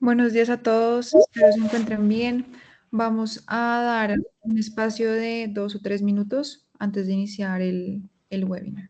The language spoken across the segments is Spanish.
Buenos días a todos, espero se encuentren bien. Vamos a dar un espacio de 2 o 3 minutos antes de iniciar el webinar.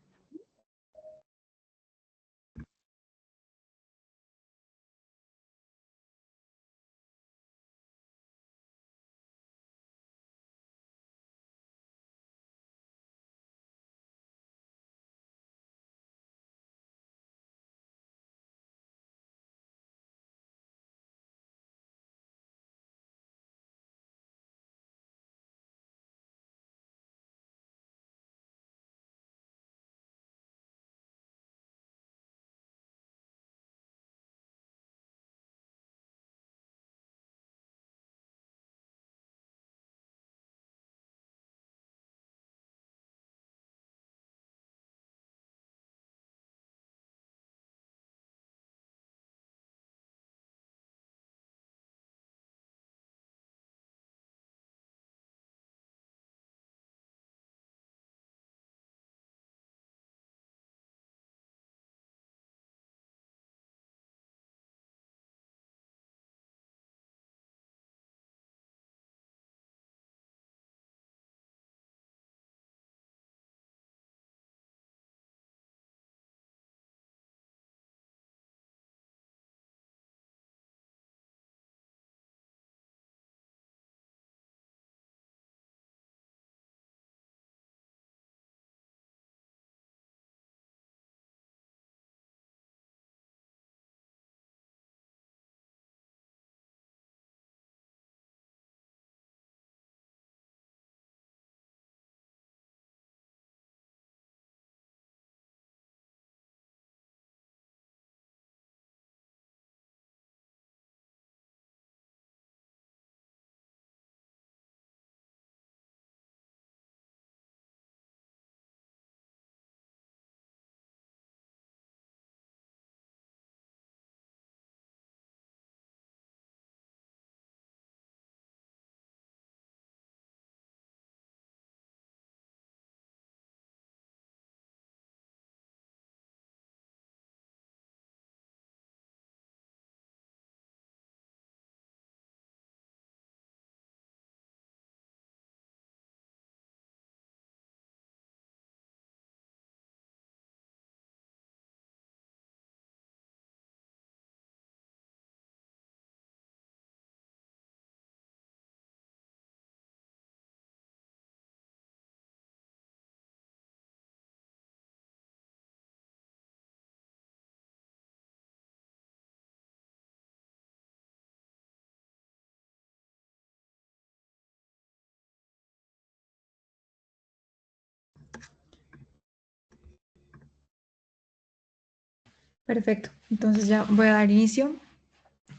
Perfecto, entonces ya voy a dar inicio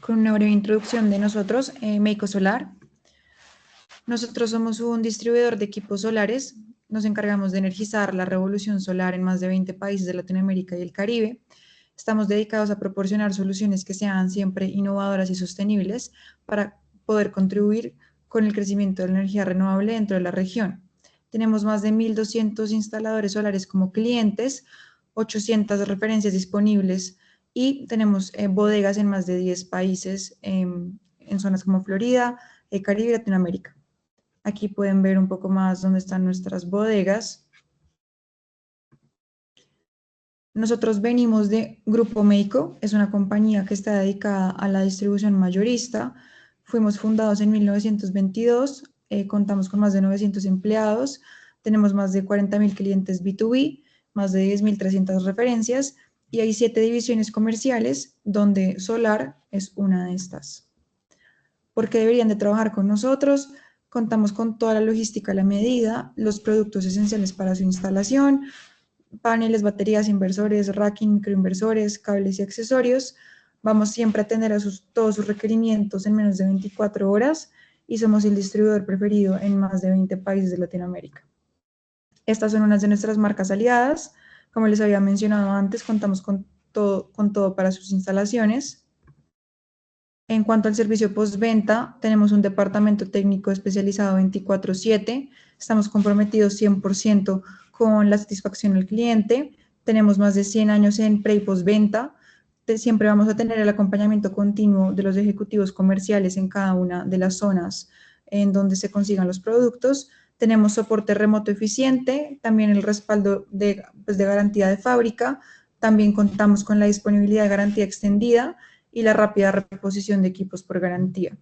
con una breve introducción de nosotros, Meico Solar. Nosotros somos un distribuidor de equipos solares, nos encargamos de energizar la revolución solar en más de 20 países de Latinoamérica y el Caribe. Estamos dedicados a proporcionar soluciones que sean siempre innovadoras y sostenibles para poder contribuir con el crecimiento de la energía renovable dentro de la región. Tenemos más de 1.200 instaladores solares como clientes, 800 referencias disponibles y tenemos bodegas en más de 10 países en zonas como Florida, Caribe y Latinoamérica. Aquí pueden ver un poco más dónde están nuestras bodegas. Nosotros venimos de Grupo Meico, es una compañía que está dedicada a la distribución mayorista. Fuimos fundados en 1922, contamos con más de 900 empleados, tenemos más de 40.000 clientes B2B, más de 10.300 referencias y hay 7 divisiones comerciales donde Solar es una de estas. ¿Por qué deberían de trabajar con nosotros? Contamos con toda la logística a la medida, los productos esenciales para su instalación, paneles, baterías, inversores, racking, microinversores, cables y accesorios. Vamos siempre a atender a todos sus requerimientos en menos de 24 horas y somos el distribuidor preferido en más de 20 países de Latinoamérica. Estas son unas de nuestras marcas aliadas. Como les había mencionado antes, contamos con todo para sus instalaciones. En cuanto al servicio postventa, tenemos un departamento técnico especializado 24/7. Estamos comprometidos 100% con la satisfacción al cliente. Tenemos más de 100 años en pre y postventa siempre vamos a tener el acompañamiento continuo de los ejecutivos comerciales en cada una de las zonas en donde se consigan los productos. Tenemos soporte remoto eficiente, también el respaldo pues, de garantía de fábrica, también contamos con la disponibilidad de garantía extendida y la rápida reposición de equipos por garantía.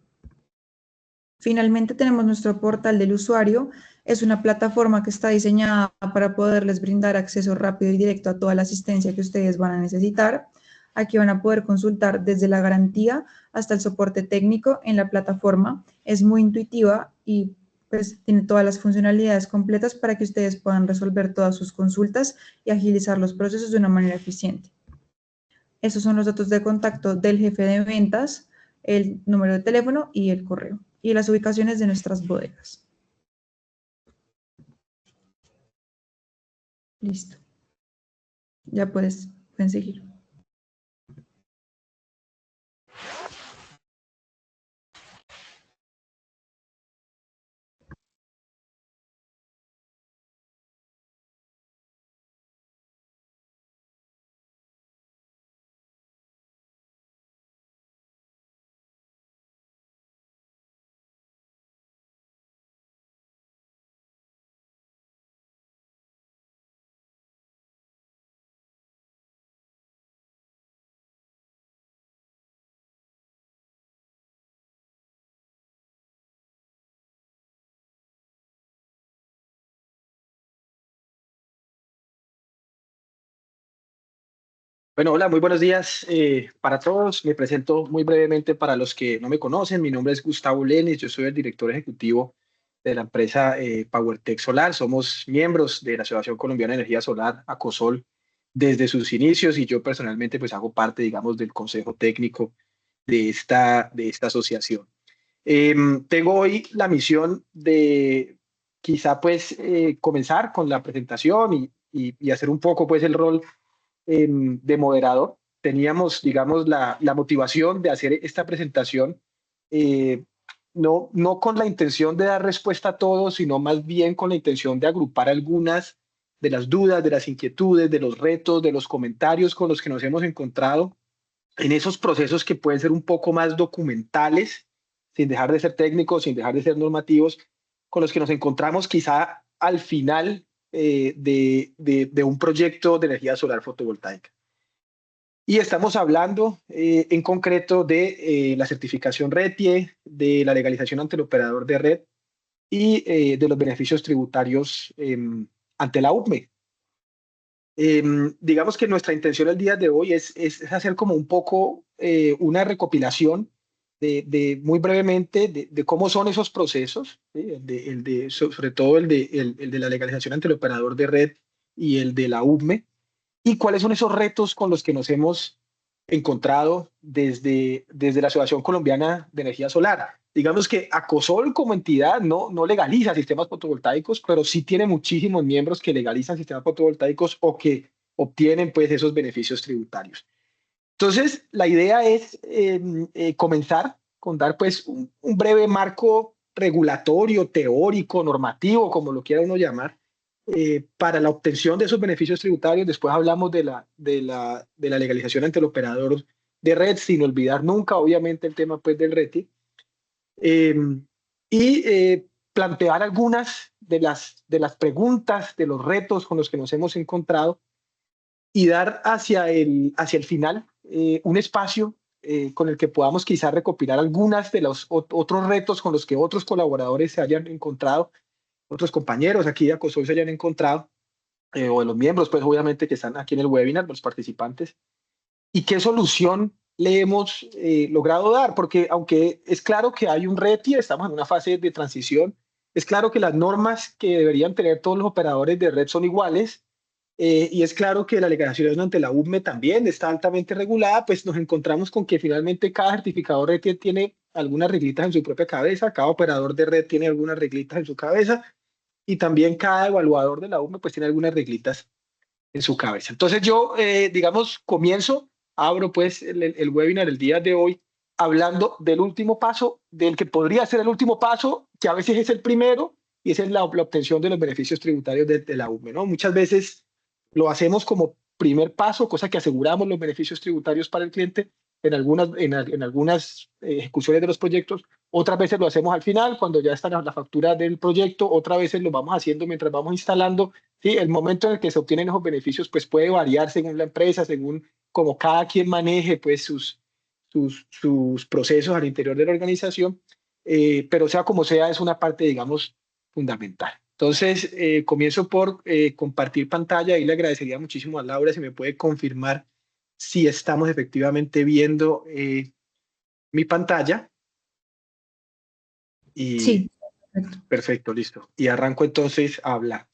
Finalmente tenemos nuestro portal del usuario. Es una plataforma que está diseñada para poderles brindar acceso rápido y directo a toda la asistencia que ustedes van a necesitar. Aquí van a poder consultar desde la garantía hasta el soporte técnico en la plataforma. Es muy intuitiva y pues tiene todas las funcionalidades completas para que ustedes puedan resolver todas sus consultas y agilizar los procesos de una manera eficiente. Esos son los datos de contacto del jefe de ventas, el número de teléfono y el correo, y las ubicaciones de nuestras bodegas. Listo. Ya pueden seguir. Bueno, hola, muy buenos días para todos. Me presento muy brevemente para los que no me conocen. Mi nombre es Gustavo Lenis, yo soy el director ejecutivo de la empresa PowerTech Solar. Somos miembros de la Asociación Colombiana de Energía Solar, ACOSOL, desde sus inicios y yo personalmente pues hago parte, digamos, del consejo técnico de esta asociación. Tengo hoy la misión de quizá pues comenzar con la presentación y hacer un poco pues el rol de moderador. Teníamos, digamos, la motivación de hacer esta presentación, eh, no con la intención de dar respuesta a todo, sino más bien con la intención de agrupar algunas de las dudas, de las inquietudes, de los retos, de los comentarios con los que nos hemos encontrado en esos procesos que pueden ser un poco más documentales, sin dejar de ser técnicos, sin dejar de ser normativos, con los que nos encontramos quizá al final de un proyecto de energía solar fotovoltaica. Y estamos hablando en concreto de la certificación RETIE, de la legalización ante el operador de red y de los beneficios tributarios ante la UPME. Digamos que nuestra intención el día de hoy es hacer como un poco una recopilación muy brevemente de cómo son esos procesos, ¿sí? Sobre todo el de la legalización ante el operador de red y el de la UPME, y cuáles son esos retos con los que nos hemos encontrado desde la Asociación Colombiana de Energía Solar. Digamos que ACOSOL como entidad no legaliza sistemas fotovoltaicos, pero sí tiene muchísimos miembros que legalizan sistemas fotovoltaicos o que obtienen pues esos beneficios tributarios. Entonces, la idea es comenzar con dar pues un breve marco regulatorio, teórico, normativo, como lo quiera uno llamar, para la obtención de esos beneficios tributarios. Después hablamos de la legalización ante el operador de red, sin olvidar nunca, obviamente, el tema pues, del RETI. Eh, y plantear algunas de las preguntas, de los retos con los que nos hemos encontrado y dar hacia el final un espacio con el que podamos quizás recopilar algunas de los otros retos con los que otros colaboradores se hayan encontrado, otros compañeros aquí de ACOSOL se hayan encontrado, o de los miembros, pues obviamente que están aquí en el webinar, los participantes, y qué solución le hemos logrado dar, porque aunque es claro que hay un RETI, estamos en una fase de transición, es claro que las normas que deberían tener todos los operadores de red son iguales, y es claro que la legalización ante la UME también está altamente regulada, pues nos encontramos con que finalmente cada certificador RETI tiene algunas reglitas en su propia cabeza, cada operador de red tiene algunas reglitas en su cabeza, y también cada evaluador de la UME pues tiene algunas reglitas en su cabeza. Entonces yo, digamos, abro pues el webinar el día de hoy hablando del último paso, del que podría ser el último paso, que a veces es el primero, y esa es la obtención de los beneficios tributarios de la UME, ¿no? Muchas veces lo hacemos como primer paso, cosa que aseguramos los beneficios tributarios para el cliente en algunas ejecuciones de los proyectos. Otras veces lo hacemos al final, cuando ya está la factura del proyecto. Otras veces lo vamos haciendo mientras vamos instalando. ¿Sí? El momento en el que se obtienen esos beneficios pues puede variar según la empresa, según como cada quien maneje pues sus procesos al interior de la organización, pero sea como sea, es una parte, digamos, fundamental. Entonces, comienzo por compartir pantalla y le agradecería muchísimo a Laura si me puede confirmar si estamos efectivamente viendo mi pantalla. Y Sí, perfecto. perfecto, listo. Y arranco entonces a hablar.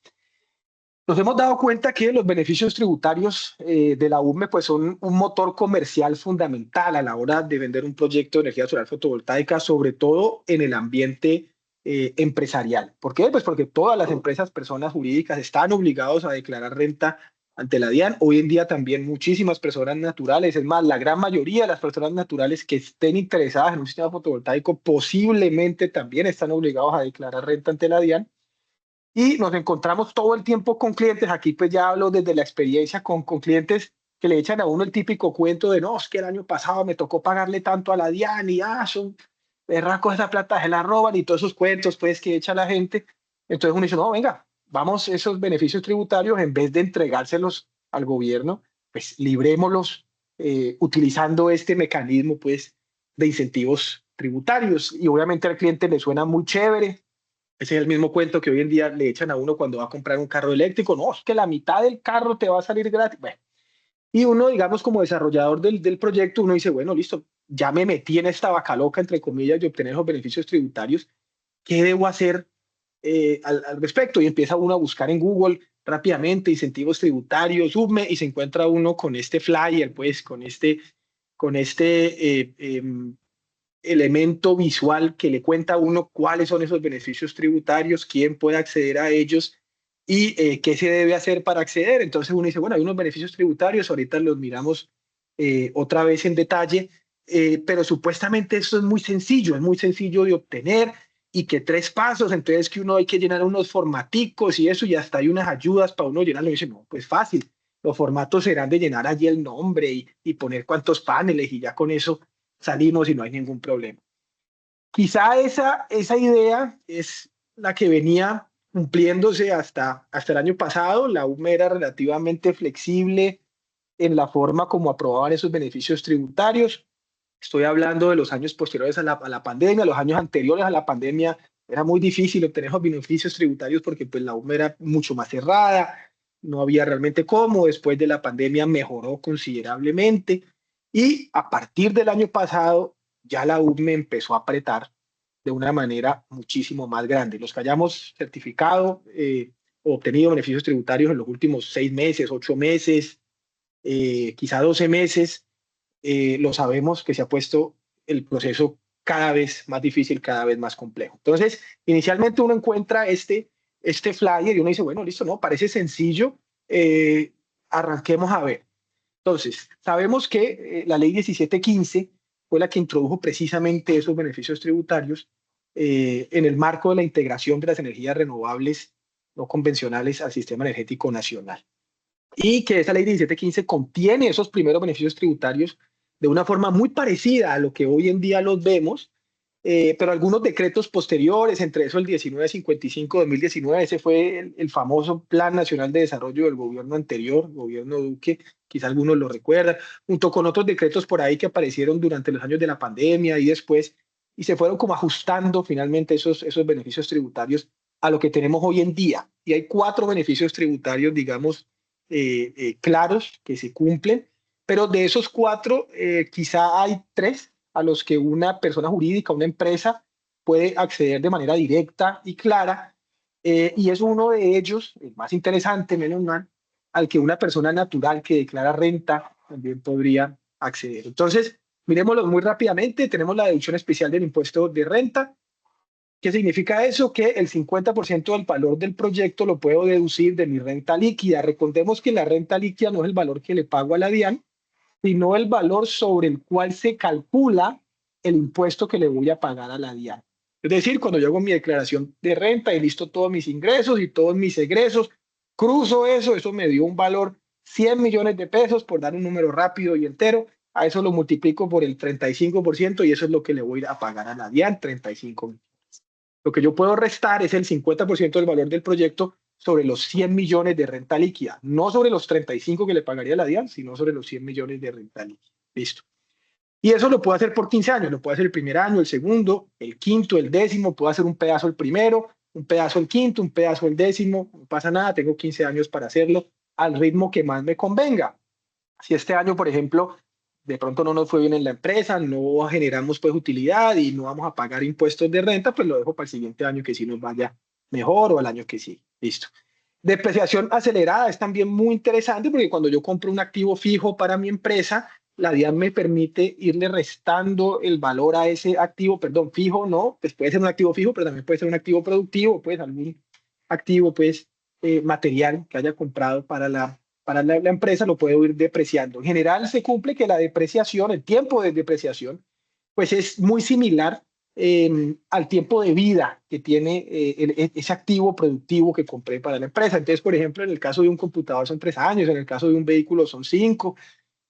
Nos hemos dado cuenta que los beneficios tributarios de la UME pues son un motor comercial fundamental a la hora de vender un proyecto de energía solar fotovoltaica, sobre todo en el ambiente empresarial. ¿Por qué? Pues porque todas las empresas, personas jurídicas, están obligados a declarar renta ante la DIAN. Hoy en día también muchísimas personas naturales, es más, la gran mayoría de las personas naturales que estén interesadas en un sistema fotovoltaico posiblemente también están obligados a declarar renta ante la DIAN. Y nos encontramos todo el tiempo con clientes, aquí pues ya hablo desde la experiencia con clientes que le echan a uno el típico cuento de no, es que el año pasado me tocó pagarle tanto a la DIAN y son berracos, esa plata se la roban y todos esos cuentos pues que echa la gente. Entonces uno dice, no, venga, vamos esos beneficios tributarios en vez de entregárselos al gobierno, pues librémoslos utilizando este mecanismo pues de incentivos tributarios. Y obviamente al cliente le suena muy chévere. Ese es el mismo cuento que hoy en día le echan a uno cuando va a comprar un carro eléctrico. No, es que la mitad del carro te va a salir gratis. Bueno, y uno, digamos, como desarrollador del proyecto, uno dice, bueno, listo, ya me metí en esta vaca loca, entre comillas, de obtener esos beneficios tributarios. ¿Qué debo hacer al respecto? Y empieza uno a buscar en Google rápidamente incentivos tributarios, UME, y se encuentra uno con este flyer, pues, con este elemento visual que le cuenta a uno cuáles son esos beneficios tributarios, quién puede acceder a ellos y qué se debe hacer para acceder. Entonces uno dice, bueno, hay unos beneficios tributarios, ahorita los miramos otra vez en detalle, pero supuestamente esto es muy sencillo de obtener y que 3 pasos, entonces que uno hay que llenar unos formaticos y eso, y hasta hay unas ayudas para uno llenarlo. Y dice, no, pues fácil, los formatos serán de llenar allí el nombre y poner cuántos paneles y ya con eso salimos y no hay ningún problema. Quizá esa idea es la que venía cumpliéndose hasta el año pasado. La UME era relativamente flexible en la forma como aprobaban esos beneficios tributarios. Estoy hablando de los años posteriores a la pandemia. Los años anteriores a la pandemia era muy difícil obtener esos beneficios tributarios porque pues, la UME era mucho más cerrada, no había realmente cómo. Después de la pandemia mejoró considerablemente y a partir del año pasado ya la UME empezó a apretar de una manera muchísimo más grande. Los que hayamos certificado o obtenido beneficios tributarios en los últimos 6 meses, 8 meses, quizá 12 meses, lo sabemos que se ha puesto el proceso cada vez más difícil, cada vez más complejo. Entonces, inicialmente uno encuentra este flyer y uno dice, bueno, listo, no, parece sencillo, arranquemos a ver. Entonces, sabemos que la ley 1715 fue la que introdujo precisamente esos beneficios tributarios en el marco de la integración de las energías renovables no convencionales al sistema energético nacional. Y que esa ley 1715 contiene esos primeros beneficios tributarios de una forma muy parecida a lo que hoy en día los vemos, pero algunos decretos posteriores, entre eso el 1955-2019, ese fue el famoso Plan Nacional de Desarrollo del gobierno anterior, gobierno Duque, quizá algunos lo recuerdan, junto con otros decretos por ahí que aparecieron durante los años de la pandemia y después, y se fueron como ajustando finalmente esos beneficios tributarios a lo que tenemos hoy en día. Y hay 4 beneficios tributarios, digamos, claros que se cumplen, pero de esos 4, quizá hay 3 a los que una persona jurídica, una empresa, puede acceder de manera directa y clara, y es uno de ellos, el más interesante, menos mal, al que una persona natural que declara renta también podría acceder. Entonces, miremoslo muy rápidamente. Tenemos la deducción especial del impuesto de renta. ¿Qué significa eso? Que el 50% del valor del proyecto lo puedo deducir de mi renta líquida. Recordemos que la renta líquida no es el valor que le pago a la DIAN, sino el valor sobre el cual se calcula el impuesto que le voy a pagar a la DIAN. Es decir, cuando yo hago mi declaración de renta y listo todos mis ingresos y todos mis egresos, cruzo eso, eso me dio un valor 100 millones de pesos, por dar un número rápido y entero, a eso lo multiplico por el 35% y eso es lo que le voy a pagar a la DIAN, 35 millones. Lo que yo puedo restar es el 50% del valor del proyecto sobre los 100 millones de renta líquida, no sobre los 35 que le pagaría la DIAN, sino sobre los 100 millones de renta líquida. Listo. Y eso lo puedo hacer por 15 años, lo puedo hacer el primer año, el segundo, el quinto, el décimo, puedo hacer un pedazo el primero, un pedazo el quinto, un pedazo el décimo, no pasa nada, tengo 15 años para hacerlo al ritmo que más me convenga. Si este año, por ejemplo, de pronto no nos fue bien en la empresa, no generamos pues utilidad y no vamos a pagar impuestos de renta, pues lo dejo para el siguiente año que sí nos vaya mejor o al año que sí. Listo. Depreciación acelerada es también muy interesante porque cuando yo compro un activo fijo para mi empresa, la DIAN me permite irle restando el valor a ese activo, perdón, fijo, no, pues puede ser un activo fijo, pero también puede ser un activo productivo, pues algún activo pues material que haya comprado para la empresa lo puede ir depreciando. En general se cumple que la depreciación, el tiempo de depreciación, pues es muy similar al tiempo de vida que tiene ese activo productivo que compré para la empresa. Entonces, por ejemplo, en el caso de un computador son 3 años, en el caso de un vehículo son 5,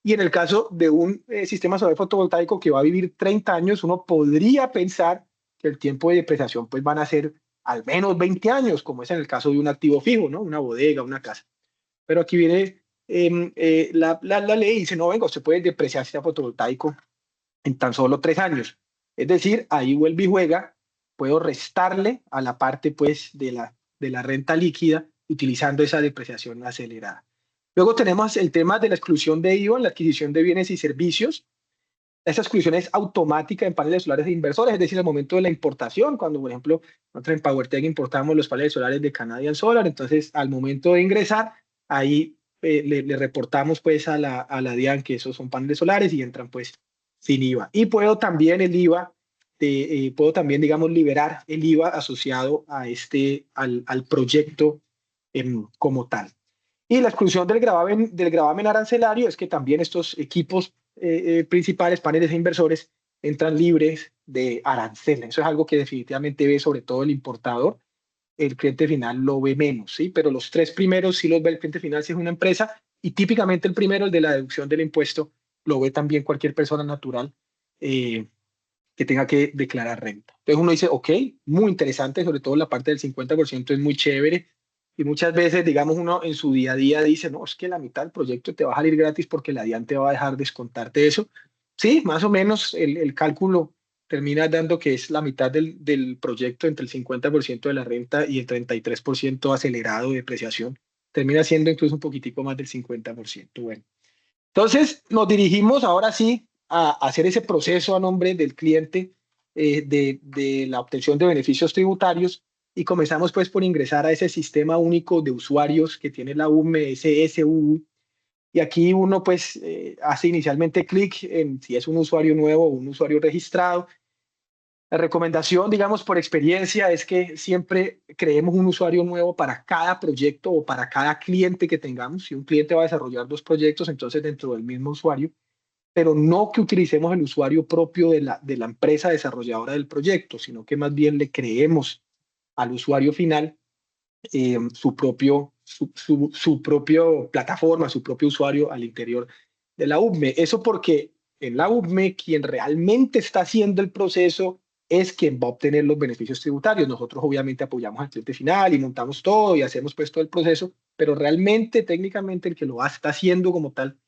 y en el caso de un sistema solar fotovoltaico que va a vivir 30 años, uno podría pensar que el tiempo de depreciación pues van a ser al menos 20 años, como es en el caso de un activo fijo, ¿no? Una bodega, una casa. Pero aquí viene la ley y dice, no, venga, usted puede depreciar sistema fotovoltaico en tan solo 3 años. Es decir, ahí vuelve y juega, puedo restarle a la parte pues de la renta líquida utilizando esa depreciación acelerada. Luego tenemos el tema de la exclusión de IVA en la adquisición de bienes y servicios. Esa exclusión es automática en paneles solares de inversores, es decir, al momento de la importación, cuando por ejemplo nosotros en PowerTech importamos los paneles solares de Canadian Solar, entonces al momento de ingresar, ahí le reportamos pues a la DIAN que esos son paneles solares y entran pues sin IVA. Y puedo también el IVA, puedo también digamos liberar el IVA asociado al proyecto como tal. Y la exclusión del gravamen arancelario es que también estos equipos principales, paneles e inversores, entran libres de aranceles. Eso es algo que definitivamente ve sobre todo el importador. El cliente final lo ve menos, ¿sí? Pero los tres primeros sí los ve el cliente final si es una empresa y típicamente el primero, el de la deducción del impuesto, lo ve también cualquier persona natural que tenga que declarar renta. Entonces uno dice, ok, muy interesante, sobre todo la parte del 50% es muy chévere. Y muchas veces, digamos, uno en su día a día dice, no, es que la mitad del proyecto te va a salir gratis porque la DIAN te va a dejar descontarte eso. Sí, más o menos el cálculo termina dando que es la mitad del proyecto entre el 50% de la renta y el 33% acelerado de depreciación. Termina siendo incluso un poquitico más del 50%. Bueno, entonces nos dirigimos ahora sí a hacer ese proceso a nombre del cliente de la obtención de beneficios tributarios y comenzamos pues por ingresar a ese sistema único de usuarios que tiene la UME, SSU. Y aquí uno pues hace inicialmente clic en si es un usuario nuevo o un usuario registrado. La recomendación, digamos, por experiencia, es que siempre creemos un usuario nuevo para cada proyecto o para cada cliente que tengamos. Si un cliente va a desarrollar 2 proyectos, entonces dentro del mismo usuario, pero no que utilicemos el usuario propio de la empresa desarrolladora del proyecto, sino que más bien le creemos al usuario final su propio plataforma, su propio usuario al interior de la UBME. Eso porque en la UBME quien realmente está haciendo el proceso es quien va a obtener los beneficios tributarios. Nosotros obviamente apoyamos al cliente final y montamos todo y hacemos pues todo el proceso, pero realmente técnicamente el que lo está haciendo como tal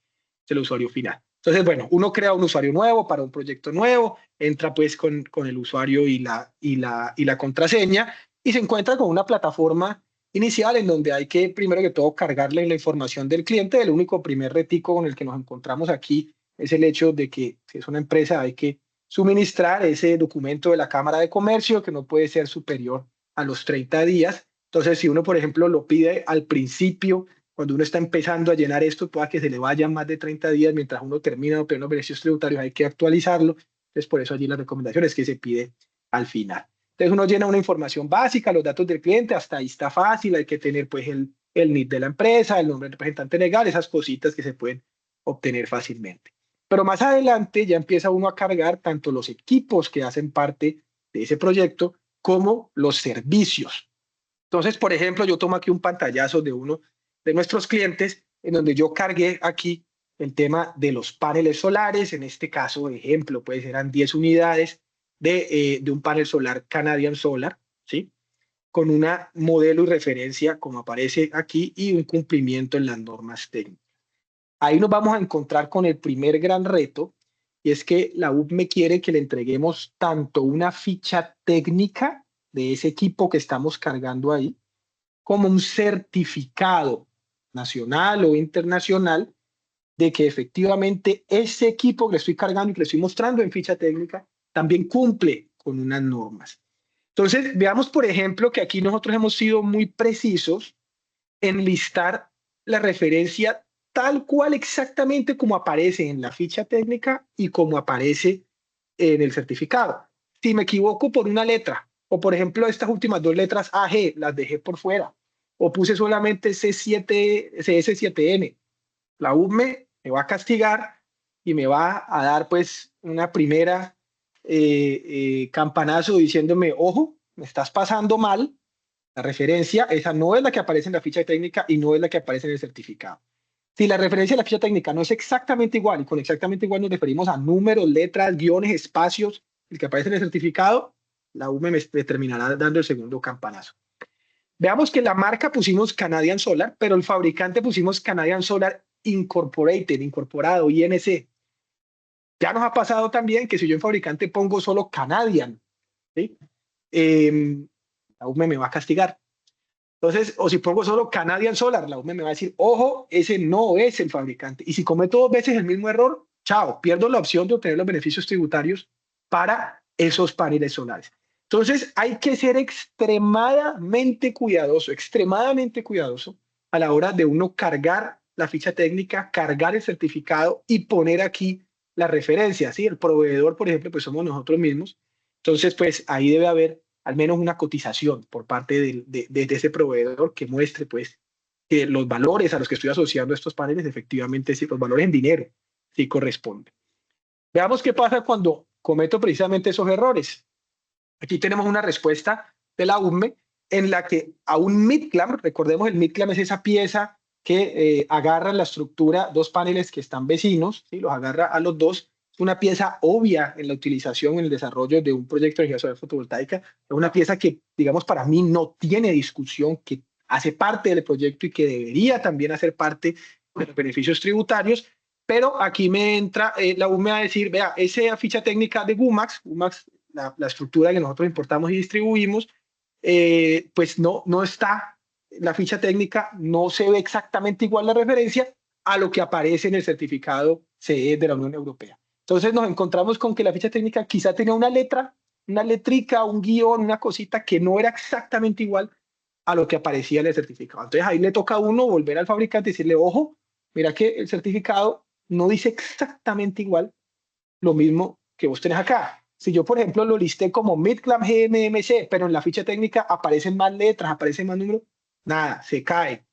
es el usuario final. Entonces, bueno, uno crea un usuario nuevo para un proyecto nuevo, entra pues con el usuario y la contraseña y se encuentra con una plataforma inicial en donde hay que, primero que todo, cargarle la información del cliente. El único primer retico con el que nos encontramos aquí es el hecho de que si es una empresa hay que suministrar ese documento de la Cámara de Comercio que no puede ser superior a los 30 días. Entonces, si uno, por ejemplo, lo pide al principio, cuando uno está empezando a llenar esto, pueda que se le vayan más de 30 días mientras uno termina de obtener los beneficios tributarios, hay que actualizarlo. Entonces, por eso allí la recomendación es que se pide al final. Entonces uno llena una información básica, los datos del cliente, hasta ahí está fácil, hay que tener pues el NID de la empresa, el nombre del representante legal, esas cositas que se pueden obtener fácilmente. Pero más adelante ya empieza uno a cargar tanto los equipos que hacen parte de ese proyecto como los servicios. Entonces, por ejemplo, yo tomo aquí un pantallazo de uno de nuestros clientes en donde yo cargué aquí el tema de los paneles solares. En este caso, ejemplo, pues eran 10 unidades de un panel solar Canadian Solar, ¿sí? Con una modelo y referencia, como aparece aquí, y un cumplimiento en las normas técnicas. Ahí nos vamos a encontrar con el primer gran reto, y es que la UPME quiere que le entreguemos tanto una ficha técnica de ese equipo que estamos cargando ahí, como un certificado nacional o internacional de que efectivamente ese equipo que le estoy cargando y que le estoy mostrando en ficha técnica también cumple con unas normas. Entonces, veamos, por ejemplo, que aquí nosotros hemos sido muy precisos en listar la referencia tal cual exactamente como aparece en la ficha técnica y como aparece en el certificado. Si me equivoco por una letra, o por ejemplo estas últimas dos letras AG, las dejé por fuera, o puse solamente C7, CS7N, la UME me va a castigar y me va a dar pues una primera campanazo diciéndome, ojo, me estás pasando mal, la referencia, esa no es la que aparece en la ficha técnica y no es la que aparece en el certificado. Si la referencia de la ficha técnica no es exactamente igual, y con exactamente igual nos referimos a números, letras, guiones, espacios, el que aparece en el certificado, la UME me terminará dando el segundo campanazo. Veamos que la marca pusimos Canadian Solar, pero el fabricante pusimos Canadian Solar Incorporated, incorporado, INC. Ya nos ha pasado también que si yo en fabricante pongo solo Canadian, ¿sí? La UME me va a castigar. Entonces, o si pongo solo Canadian Solar, la UME me va a decir, ojo, ese no es el fabricante. Y si cometo dos veces el mismo error, chao, pierdo la opción de obtener los beneficios tributarios para esos paneles solares. Entonces, hay que ser extremadamente cuidadoso a la hora de uno cargar la ficha técnica, cargar el certificado y poner aquí la referencia, ¿sí? El proveedor, por ejemplo, pues somos nosotros mismos. Entonces, pues ahí debe haber al menos una cotización por parte de ese proveedor que muestre pues que los valores a los que estoy asociando estos paneles efectivamente, sí, los valores en dinero, sí corresponden. Veamos qué pasa cuando cometo precisamente esos errores. Aquí tenemos una respuesta de la UME en la que a un midclamp, recordemos el midclamp es esa pieza que agarra la estructura, dos paneles que están vecinos, ¿sí? Los agarra a los dos, es una pieza obvia en la utilización, en el desarrollo de un proyecto de energía solar fotovoltaica, es una pieza que, digamos, para mí no tiene discusión, que hace parte del proyecto y que debería también hacer parte de los beneficios tributarios, pero aquí me entra la UME a decir, vea, esa ficha técnica de GUMAX, la estructura que nosotros importamos y distribuimos, pues no está la ficha técnica, no se ve exactamente igual la referencia a lo que aparece en el certificado CE de la Unión Europea. Entonces nos encontramos con que la ficha técnica quizá tenía una letra, una letrica, un guión, una cosita que no era exactamente igual a lo que aparecía en el certificado. Entonces ahí le toca a uno volver al fabricante y decirle, ojo, mira que el certificado no dice exactamente igual lo mismo que vos tenés acá. Si yo, por ejemplo, lo listé como Midclamp GMMC, pero en la ficha técnica aparecen más letras, aparecen más números, nada, se cae.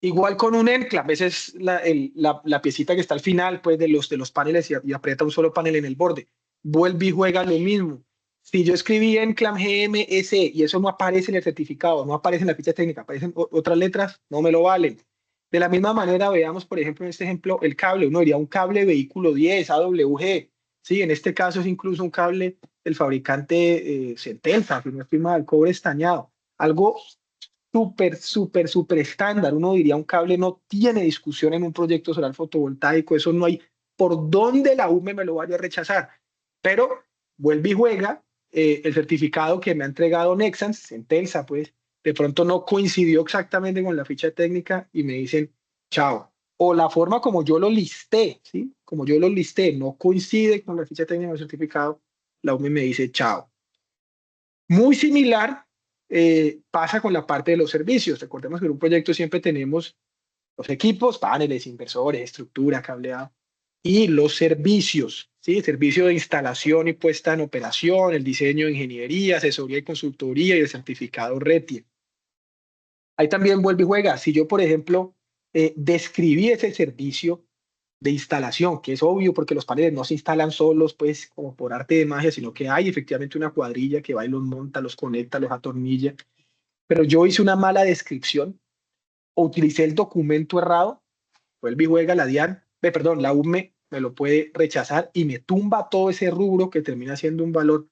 Igual con un enclamp, esa es la piecita que está al final pues, de los paneles y aprieta un solo panel en el borde. Vuelve y juega lo mismo. Si yo escribí enclamp GMS y eso no aparece en el certificado, no aparece en la ficha técnica, aparecen otras letras, no me lo valen. De la misma manera, veamos, por ejemplo, en este ejemplo, el cable. Uno diría un cable vehículo 10, AWG. Sí, en este caso es incluso un cable del fabricante Centelsa, si no estoy mal, cobre estañado. Algo súper estándar. Uno diría un cable no tiene discusión en un proyecto solar fotovoltaico. Eso no hay por dónde la UME me lo vaya a rechazar. Pero vuelve y juega. El certificado que me ha entregado Nexans, Centelsa, pues de pronto no coincidió exactamente con la ficha técnica y me dicen chao. O la forma como yo lo listé, ¿sí? Como yo lo listé no coincide con la ficha técnica del certificado, la UME me dice chao. Muy similar pasa con la parte de los servicios. Recordemos que en un proyecto siempre tenemos los equipos, paneles, inversores, estructura, cableado y los servicios, ¿sí? Servicio de instalación y puesta en operación, el diseño de ingeniería, asesoría y consultoría y el certificado RETIE. Ahí también vuelve y juega. Si yo, por ejemplo, describí ese servicio de instalación, que es obvio porque los paneles no se instalan solos, pues como por arte de magia, sino que hay efectivamente una cuadrilla que va y los monta, los conecta, los atornilla. Pero yo hice una mala descripción. o utilicé el documento errado, vuelve y juega la DIAN, perdón, la UME me lo puede rechazar y me tumba todo ese rubro que termina siendo un valor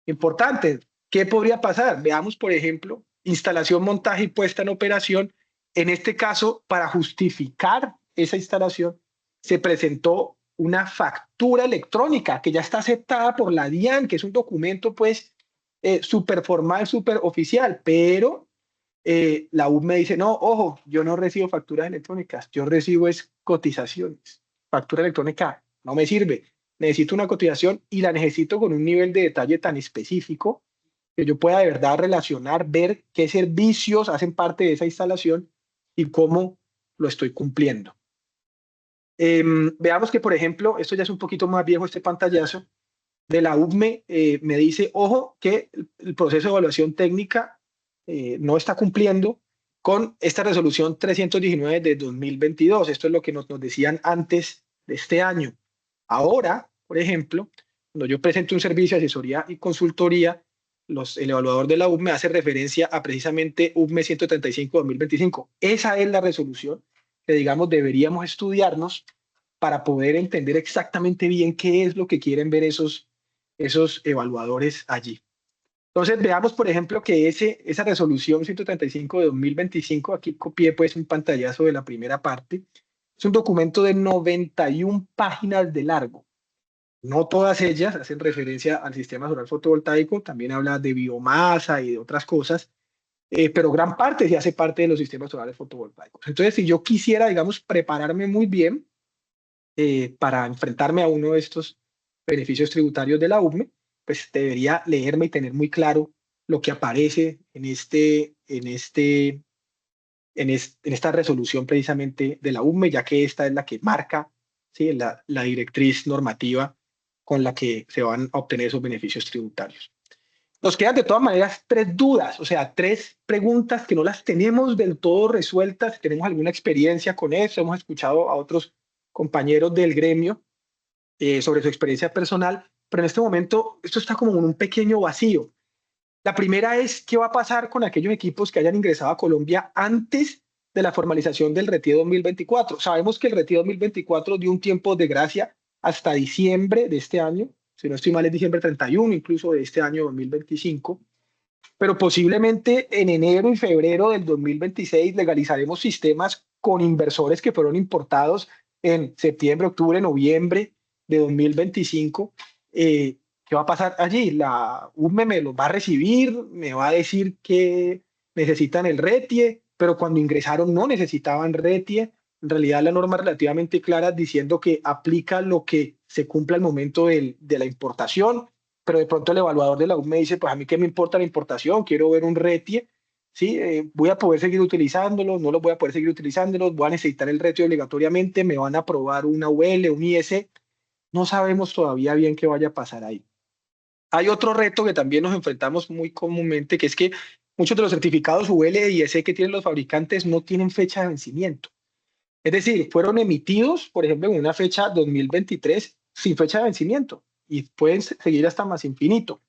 importante. ¿Qué podría pasar? Veamos, por ejemplo, instalación, montaje y puesta en operación. En este caso, para justificar esa instalación, se presentó una factura electrónica que ya está aceptada por la DIAN, que es un documento pues súper formal, súper oficial, pero la UB me dice, no, ojo, yo no recibo facturas electrónicas, yo recibo es cotizaciones. Factura electrónica no me sirve. Necesito una cotización y la necesito con un nivel de detalle tan específico que yo pueda de verdad relacionar, ver qué servicios hacen parte de esa instalación y cómo lo estoy cumpliendo. Veamos que, por ejemplo, esto ya es un poquito más viejo, este pantallazo de la UBME me dice, ojo, que el proceso de evaluación técnica no está cumpliendo con esta resolución 319 de 2022. Esto es lo que nos decían antes de este año. Ahora, por ejemplo, cuando yo presento un servicio de asesoría y consultoría, el evaluador de la UBME hace referencia a precisamente UBME 135-2025. Esa es la resolución que, digamos, deberíamos estudiarnos para poder entender exactamente bien qué es lo que quieren ver esos evaluadores allí. Entonces, veamos, por ejemplo, que esa resolución 135 de 2025, aquí copié pues un pantallazo de la primera parte, es un documento de 91 páginas de largo. No todas ellas hacen referencia al sistema solar fotovoltaico, también habla de biomasa y de otras cosas, pero gran parte sí hace parte de los sistemas solares fotovoltaicos. Entonces, si yo quisiera, digamos, prepararme muy bien para enfrentarme a uno de estos beneficios tributarios de la UME, pues debería leerme y tener muy claro lo que aparece en esta resolución precisamente de la UME, ya que esta es la que marca, ¿sí?, la directriz normativa con la que se van a obtener esos beneficios tributarios. Nos quedan de todas maneras tres dudas, o sea, tres preguntas que no las tenemos del todo resueltas. Tenemos alguna experiencia con eso, hemos escuchado a otros compañeros del gremio sobre su experiencia personal, pero en este momento esto está como en un pequeño vacío. La primera es, ¿qué va a pasar con aquellos equipos que hayan ingresado a Colombia antes de la formalización del retiro 2024? Sabemos que el retiro 2024 dio un tiempo de gracia hasta diciembre de este año, si no estoy mal es diciembre 31 incluso de este año 2025, pero posiblemente en enero y febrero del 2026 legalizaremos sistemas con inversores que fueron importados en septiembre, octubre, noviembre de 2025. ¿Qué va a pasar allí? La UME me los va a recibir, me va a decir que necesitan el RETIE, pero cuando ingresaron no necesitaban RETIE. En realidad la norma es relativamente clara diciendo que aplica lo que se cumpla al momento de la importación, pero de pronto el evaluador de la UME dice, pues a mí qué me importa la importación, quiero ver un RETIE, ¿sí? Voy a poder seguir utilizándolos, no los voy a poder seguir utilizándolos, voy a necesitar el RETIE obligatoriamente, me van a aprobar una UL, un IS, no sabemos todavía bien qué vaya a pasar ahí. Hay otro reto que también nos enfrentamos muy comúnmente, que es que muchos de los certificados UL e IS que tienen los fabricantes no tienen fecha de vencimiento. Es decir, fueron emitidos, por ejemplo, en una fecha 2023 sin fecha de vencimiento y pueden seguir hasta más infinito.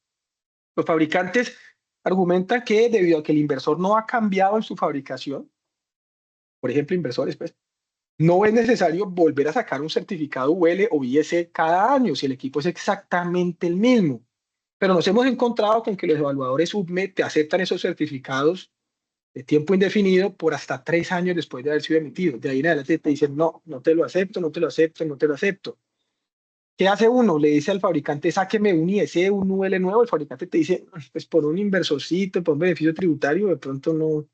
Los fabricantes argumentan que debido a que el inversor no ha cambiado en su fabricación, por ejemplo, inversores, pues, no es necesario volver a sacar un certificado UL o IS cada año si el equipo es exactamente el mismo. Pero nos hemos encontrado con que los evaluadores UBME te aceptan esos certificados de tiempo indefinido por hasta 3 años después de haber sido emitido. De ahí en adelante te dicen, no, no te lo acepto, no te lo acepto, no te lo acepto. ¿Qué hace uno? Le dice al fabricante, sáqueme un IS, un UL nuevo. El fabricante te dice, pues por un inversorcito, por un beneficio tributario, de pronto no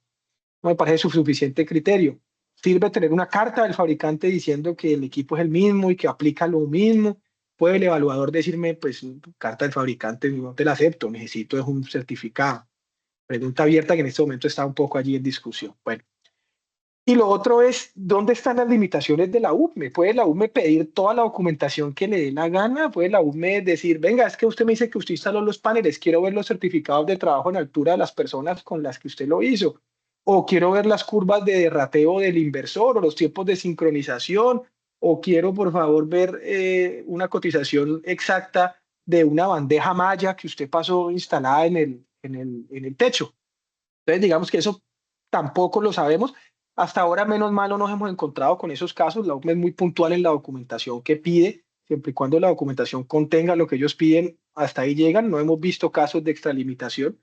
me parece suficiente criterio. Sirve tener una carta del fabricante diciendo que el equipo es el mismo y que aplica lo mismo. Puede el evaluador decirme, pues, carta del fabricante, no te la acepto, necesito es un certificado. Pregunta abierta que en este momento está un poco allí en discusión. Bueno, y lo otro es, ¿dónde están las limitaciones de la UME? ¿Puede la UME pedir toda la documentación que le dé la gana? ¿Puede la UME decir, venga, es que usted me dice que usted instaló los paneles, quiero ver los certificados de trabajo en altura de las personas con las que usted lo hizo? ¿O quiero ver las curvas de derrateo del inversor o los tiempos de sincronización? ¿O quiero, por favor, ver una cotización exacta de una bandeja malla que usted pasó instalada en el techo? Entonces, digamos que eso tampoco lo sabemos. Hasta ahora, menos mal, no nos hemos encontrado con esos casos. La UCME es muy puntual en la documentación que pide, siempre y cuando la documentación contenga lo que ellos piden, hasta ahí llegan. No hemos visto casos de extralimitación,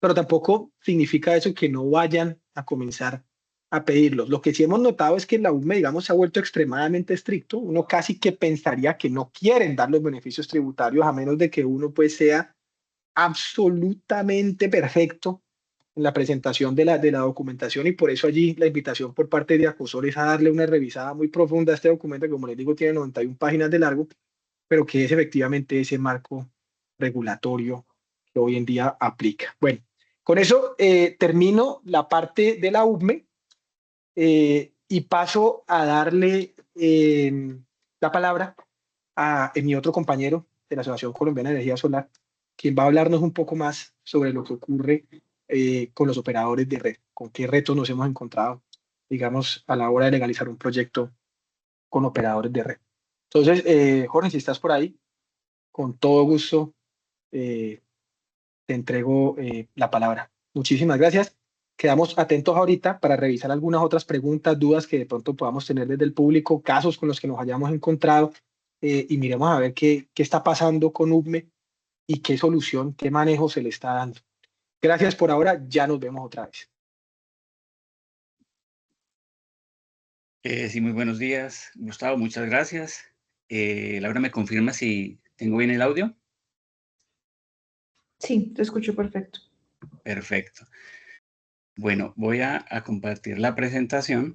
pero tampoco significa eso que no vayan a comenzar a pedirlos. Lo que sí hemos notado es que la UCME, digamos, se ha vuelto extremadamente estricto. Uno casi que pensaría que no quieren dar los beneficios tributarios a menos de que uno pues sea absolutamente perfecto en la presentación de la documentación, y por eso allí la invitación por parte de Acosol es a darle una revisada muy profunda a este documento, que como les digo tiene 91 páginas de largo, pero que es efectivamente ese marco regulatorio que hoy en día aplica. Bueno, con eso termino la parte de la UCME y paso a darle la palabra a mi otro compañero de la Asociación Colombiana de Energía Solar, quien va a hablarnos un poco más sobre lo que ocurre con los operadores de red, con qué retos nos hemos encontrado, digamos, a la hora de legalizar un proyecto con operadores de red. Entonces, Jorge, si estás por ahí, con todo gusto eh, te entrego la palabra. Muchísimas gracias. Quedamos atentos ahorita para revisar algunas otras preguntas, dudas que de pronto podamos tener desde el público, casos con los que nos hayamos encontrado, y miremos a ver qué está pasando con UCME y qué solución, qué manejo se le está dando. Gracias por ahora, ya nos vemos otra vez. Sí, muy buenos días, Gustavo, muchas gracias. Laura, ¿me confirma si tengo bien el audio? Sí, te escucho perfecto. Perfecto. Bueno, voy a compartir la presentación.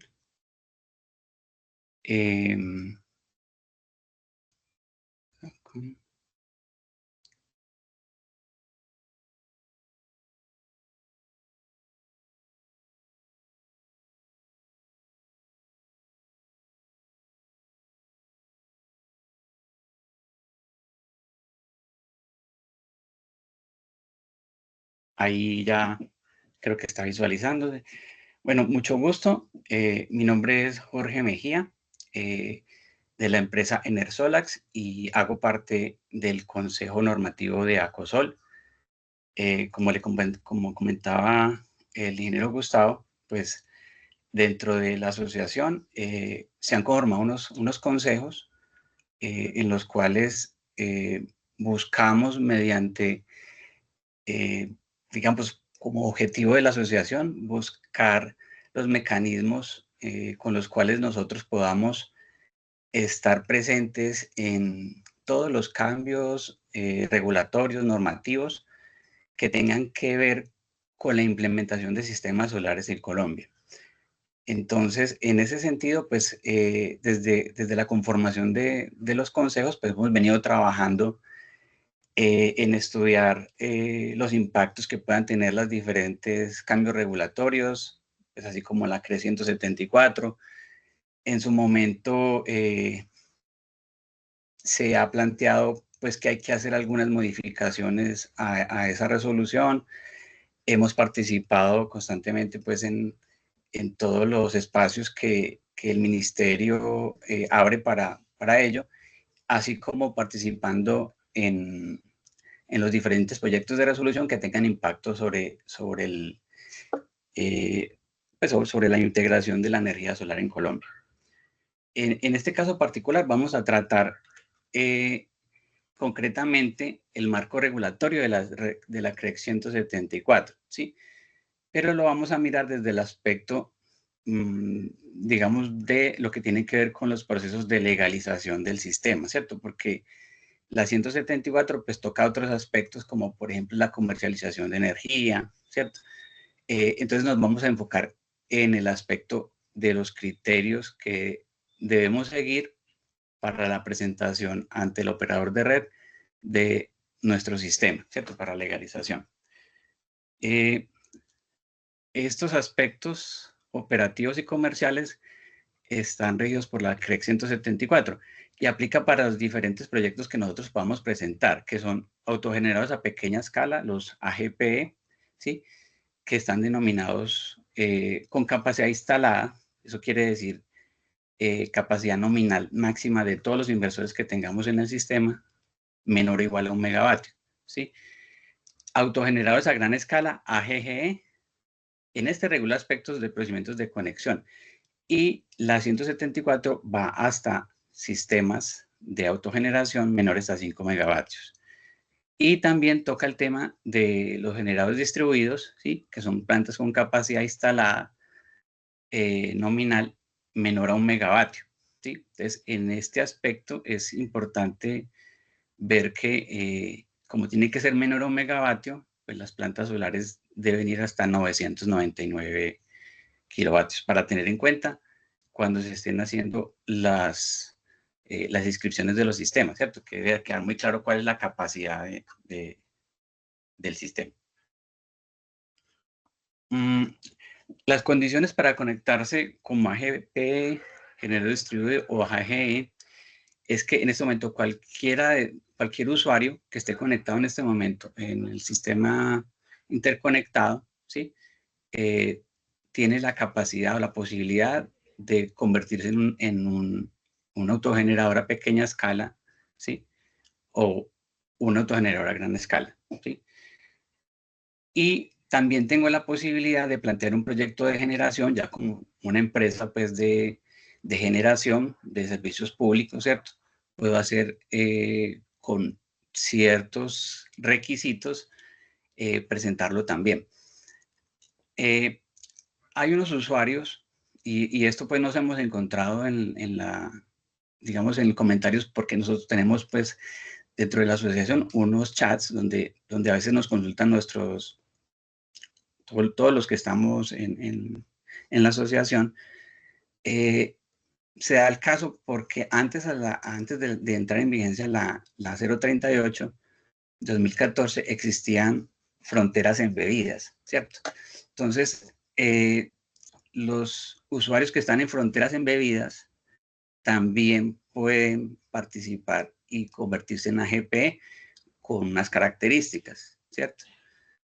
Ahí ya creo que está visualizándose. Bueno, mucho gusto. Mi nombre es Jorge Mejía, de la empresa Enersolax, y hago parte del Consejo Normativo de Acosol. Como comentaba el ingeniero Gustavo, pues dentro de la asociación se han conformado unos consejos en los cuales buscamos mediante, digamos, como objetivo de la asociación, buscar los mecanismos con los cuales nosotros podamos estar presentes en todos los cambios regulatorios, normativos, que tengan que ver con la implementación de sistemas solares en Colombia. Entonces, en ese sentido, pues desde la conformación de los consejos, pues hemos venido trabajando en estudiar los impactos que puedan tener los diferentes cambios regulatorios, pues así como la CRE 174. En su momento se ha planteado pues que hay que hacer algunas modificaciones a esa resolución. Hemos participado constantemente pues en todos los espacios que el ministerio abre para ello, así como participando en los diferentes proyectos de resolución que tengan impacto pues sobre la integración de la energía solar en Colombia. En este caso particular vamos a tratar concretamente el marco regulatorio de la CREC 174, ¿sí? Pero lo vamos a mirar desde el aspecto, digamos, de lo que tiene que ver con los procesos de legalización del sistema, ¿cierto? Porque la 174 pues toca otros aspectos como por ejemplo la comercialización de energía, ¿cierto? Entonces nos vamos a enfocar en el aspecto de los criterios que debemos seguir para la presentación ante el operador de red de nuestro sistema, ¿cierto? Para legalización. Estos aspectos operativos y comerciales están regidos por la CREC 174 y aplica para los diferentes proyectos que nosotros podamos presentar, que son autogenerados a pequeña escala, los AGPE, ¿sí? Que están denominados con capacidad instalada. Eso quiere decir capacidad nominal máxima de todos los inversores que tengamos en el sistema, menor o igual a 1 megavatio, ¿sí? Autogenerados a gran escala, AGGE, En este regula aspectos de procedimientos de conexión. Y la 174 va hasta sistemas de autogeneración menores a 5 megavatios. Y también toca el tema de los generadores distribuidos, ¿sí? Que son plantas con capacidad instalada nominal menor a 1 megavatio. ¿Sí? Entonces, en este aspecto es importante ver que como tiene que ser menor a 1 megavatio, pues las plantas solares deben ir hasta 999 kilovatios para tener en cuenta cuando se estén haciendo las inscripciones de los sistemas, ¿cierto? Que debe quedar muy claro cuál es la capacidad del sistema. Las condiciones para conectarse como AGP, generador distribuido o AGE, es que en este momento cualquier usuario que esté conectado en este momento en el sistema interconectado, ¿sí? Tiene la capacidad o la posibilidad de convertirse en un autogenerador a pequeña escala, ¿sí? O un autogenerador a gran escala, ¿sí? Y también tengo la posibilidad de plantear un proyecto de generación ya como una empresa pues de generación de servicios públicos, ¿cierto? Puedo hacer con ciertos requisitos presentarlo también. Hay unos usuarios, y esto pues nos hemos encontrado digamos, en comentarios, porque nosotros tenemos pues dentro de la asociación unos chats donde a veces nos consultan todos los que estamos en la asociación. Se da el caso porque antes de entrar en vigencia la 038, 2014, existían fronteras embebidas, ¿cierto? Entonces, los usuarios que están en fronteras embebidas también pueden participar y convertirse en AGP con unas características, ¿cierto?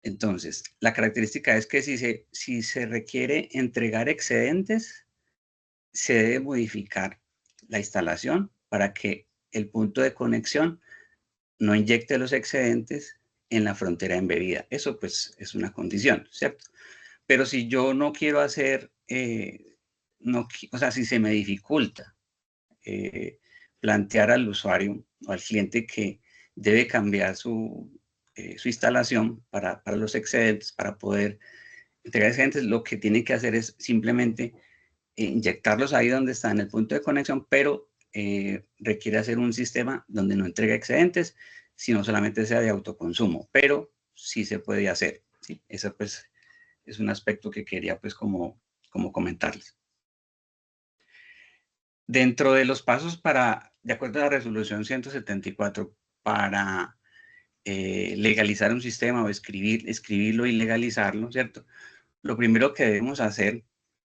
Entonces, la característica es que si se requiere entregar excedentes, se debe modificar la instalación para que el punto de conexión no inyecte los excedentes en la frontera embebida. Eso pues es una condición, ¿cierto? Pero si yo no quiero hacer, o sea, si se me dificulta plantear al usuario o al cliente que debe cambiar su instalación para los excedentes, para poder entregar excedentes, lo que tiene que hacer es simplemente inyectarlos ahí donde está en el punto de conexión, pero requiere hacer un sistema donde no entregue excedentes, sino solamente sea de autoconsumo, pero sí se puede hacer, ¿sí? Eso pues es un aspecto que quería pues como comentarles. Dentro de los pasos de acuerdo a la resolución 174, para legalizar un sistema o escribirlo y legalizarlo, ¿cierto? Lo primero que debemos hacer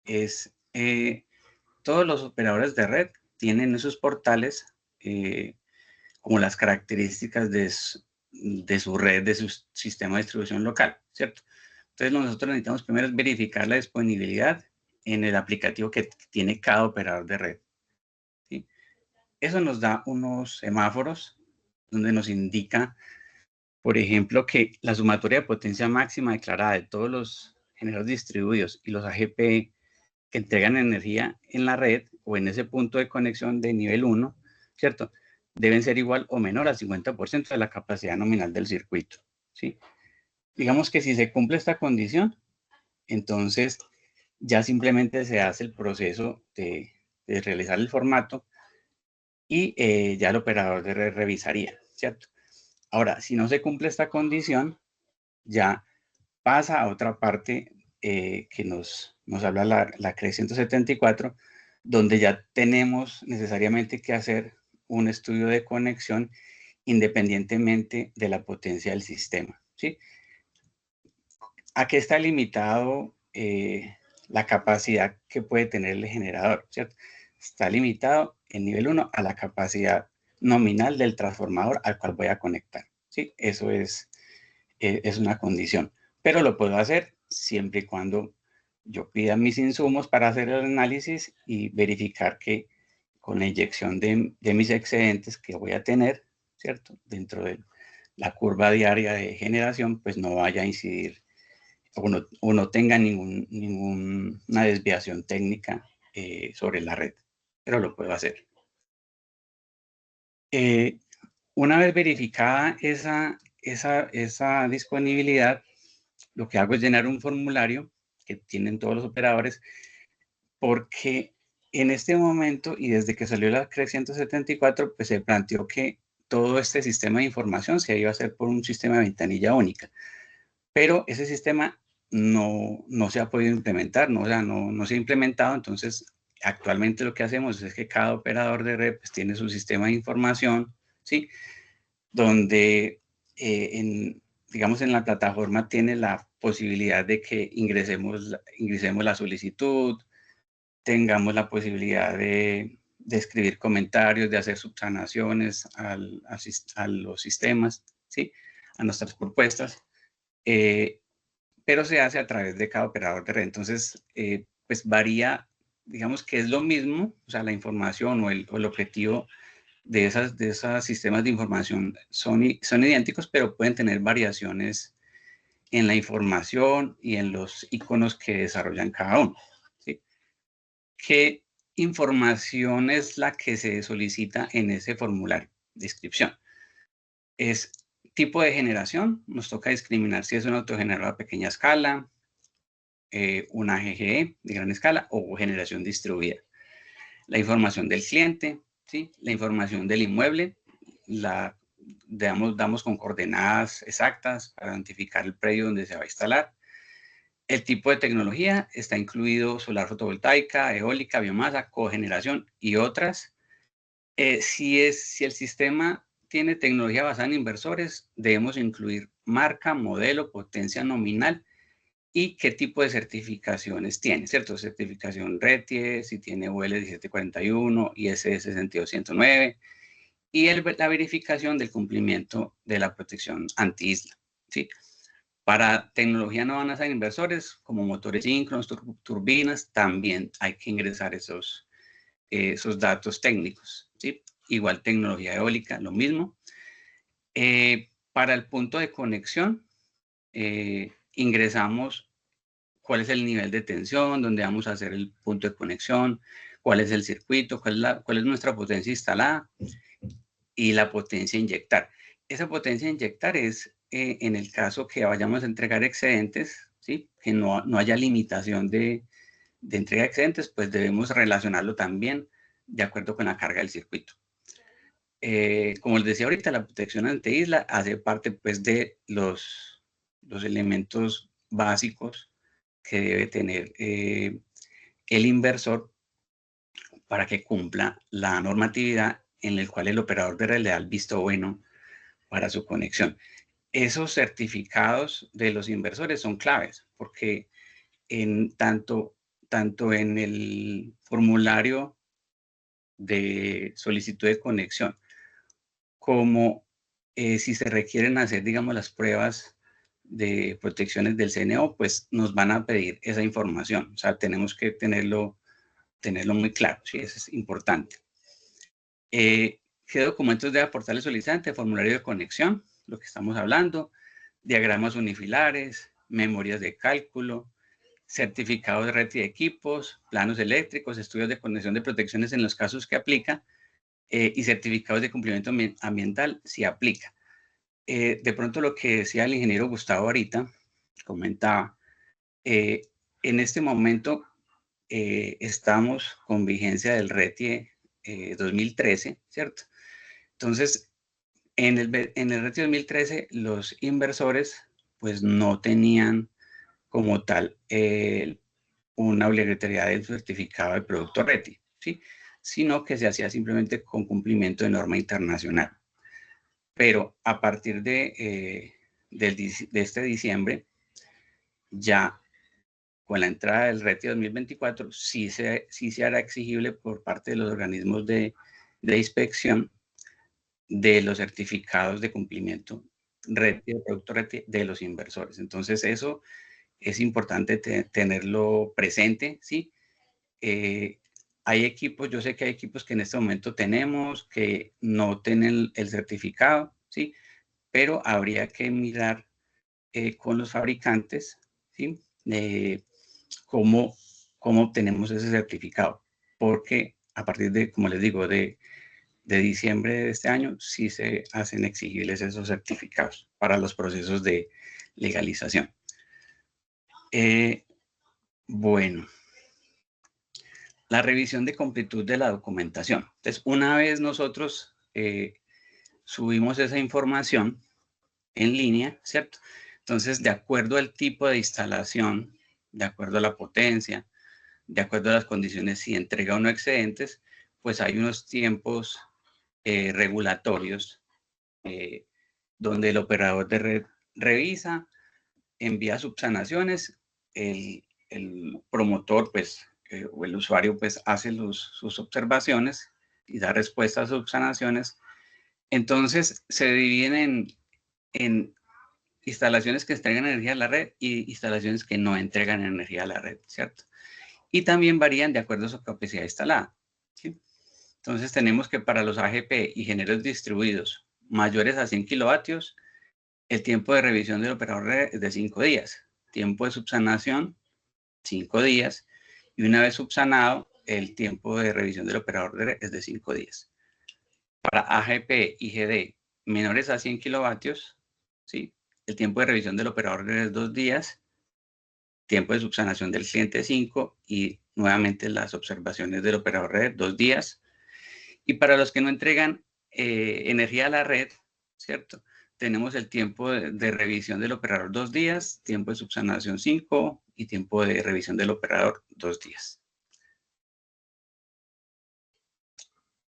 es, todos los operadores de red tienen esos portales como las características de su red, de su sistema de distribución local, ¿cierto? Entonces nosotros necesitamos primero verificar la disponibilidad en el aplicativo que tiene cada operador de red, ¿sí? Eso nos da unos semáforos donde nos indica, por ejemplo, que la sumatoria de potencia máxima declarada de todos los generadores distribuidos y los AGP que entregan energía en la red o en ese punto de conexión de nivel 1, ¿cierto? Deben ser igual o menor al 50% de la capacidad nominal del circuito, ¿sí? Digamos que si se cumple esta condición, entonces ya simplemente se hace el proceso de realizar el formato y ya el operador de red revisaría, ¿cierto? Ahora, si no se cumple esta condición, ya pasa a otra parte que nos habla la CRE 174, donde ya tenemos necesariamente que hacer un estudio de conexión independientemente de la potencia del sistema, ¿sí? ¿A qué está limitado la capacidad que puede tener el generador, ¿cierto? Está limitado en nivel 1 a la capacidad nominal del transformador al cual voy a conectar, ¿sí? Eso es una condición, pero lo puedo hacer siempre y cuando yo pida mis insumos para hacer el análisis y verificar que con la inyección de mis excedentes que voy a tener, ¿cierto? Dentro de la curva diaria de generación, pues no vaya a incidir o no tenga ninguna desviación técnica sobre la red, pero lo puedo hacer. Una vez verificada esa disponibilidad, lo que hago es llenar un formulario que tienen todos los operadores, porque en este momento y desde que salió la CREC 174, pues se planteó que todo este sistema de información se iba a hacer por un sistema de ventanilla única, pero ese sistema no se ha podido implementar, no se ha implementado. Entonces actualmente lo que hacemos es que cada operador de red pues, tiene su sistema de información, ¿sí? Donde digamos en la plataforma tiene la posibilidad de que ingresemos la solicitud, tengamos la posibilidad de escribir comentarios, de hacer subsanaciones a los sistemas, ¿sí? A nuestras propuestas, pero se hace a través de cada operador de red. Entonces, pues varía, digamos que es lo mismo, o sea, la información o el objetivo de esos sistemas de información son idénticos, pero pueden tener variaciones en la información y en los iconos que desarrollan cada uno, ¿sí? ¿Qué información es la que se solicita en ese formulario de inscripción? Es tipo de generación, nos toca discriminar si es un autogenerador a pequeña escala, una GGE de gran escala o generación distribuida. La información del cliente, ¿sí? La información del inmueble, damos con coordenadas exactas para identificar el predio donde se va a instalar. El tipo de tecnología está incluido solar fotovoltaica, eólica, biomasa, cogeneración y otras. Si el sistema tiene tecnología basada en inversores, debemos incluir marca, modelo, potencia nominal y qué tipo de certificaciones tiene, ¿cierto? Certificación RETIE, si tiene UL 1741, ISS 62109 y la verificación del cumplimiento de la protección anti-isla, ¿sí? Para tecnología no basada en inversores, como motores síncronos, turbinas, también hay que ingresar esos datos técnicos, ¿sí? Igual tecnología eólica, lo mismo. Para el punto de conexión, ingresamos cuál es el nivel de tensión, dónde vamos a hacer el punto de conexión, cuál es el circuito, cuál es nuestra potencia instalada y la potencia a inyectar. Esa potencia a inyectar es en el caso que vayamos a entregar excedentes, ¿sí? Que no haya limitación de entrega de excedentes, pues debemos relacionarlo también de acuerdo con la carga del circuito. Como les decía ahorita, la protección ante isla hace parte pues de los elementos básicos que debe tener el inversor para que cumpla la normatividad en el cual el operador de red le da el visto bueno para su conexión. Esos certificados de los inversores son claves porque tanto en el formulario de solicitud de conexión como si se requieren hacer, digamos, las pruebas de protecciones del CNO, pues nos van a pedir esa información. O sea, tenemos que tenerlo muy claro, sí, eso es importante. ¿Qué documentos debe aportar el solicitante? Formulario de conexión, lo que estamos hablando, diagramas unifilares, memorias de cálculo, certificados de red y equipos, planos eléctricos, estudios de conexión de protecciones en los casos que aplica y certificados de cumplimiento ambiental si aplica. De pronto lo que decía el ingeniero Gustavo ahorita, comentaba, en este momento estamos con vigencia del RETIE 2013, ¿cierto? Entonces, en el RETIE 2013, los inversores pues no tenían como tal una obligatoriedad del certificado de producto RETI, ¿sí? Sino que se hacía simplemente con cumplimiento de norma internacional. Pero a partir de este diciembre, ya con la entrada del RETI 2024, sí se hará exigible por parte de los organismos de inspección de los certificados de cumplimiento RETI, de producto RETI de los inversores. Entonces, eso es importante tenerlo presente, ¿sí? Hay equipos, yo sé que hay equipos que en este momento tenemos que no tienen el certificado, ¿sí? Pero habría que mirar con los fabricantes ¿sí? ¿Cómo obtenemos ese certificado? Porque a partir de, como les digo, de diciembre de este año, sí se hacen exigibles esos certificados para los procesos de legalización. Bueno, la revisión de completud de la documentación. Entonces, una vez nosotros subimos esa información en línea, ¿cierto? Entonces, de acuerdo al tipo de instalación, de acuerdo a la potencia, de acuerdo a las condiciones, si entrega o no excedentes, pues hay unos tiempos regulatorios donde el operador de red revisa, envía subsanaciones, el promotor, pues, o el usuario, pues, hace sus observaciones y da respuesta a subsanaciones. Entonces, se dividen en instalaciones que entregan energía a la red y instalaciones que no entregan energía a la red, ¿cierto? Y también varían de acuerdo a su capacidad instalada, ¿sí? Entonces, tenemos que para los AGP y géneros distribuidos mayores a 100 kilovatios, el tiempo de revisión del operador es de 5 días. Tiempo de subsanación, 5 días. Y una vez subsanado, el tiempo de revisión del operador es de 5 días. Para AGP y GD menores a 100 kilovatios, ¿sí? El tiempo de revisión del operador es 2 días. Tiempo de subsanación del cliente 5 y nuevamente las observaciones del operador red 2 días. Y para los que no entregan energía a la red, ¿cierto? Tenemos el tiempo de revisión del operador 2 días, tiempo de subsanación 5 y tiempo de revisión del operador 2 días.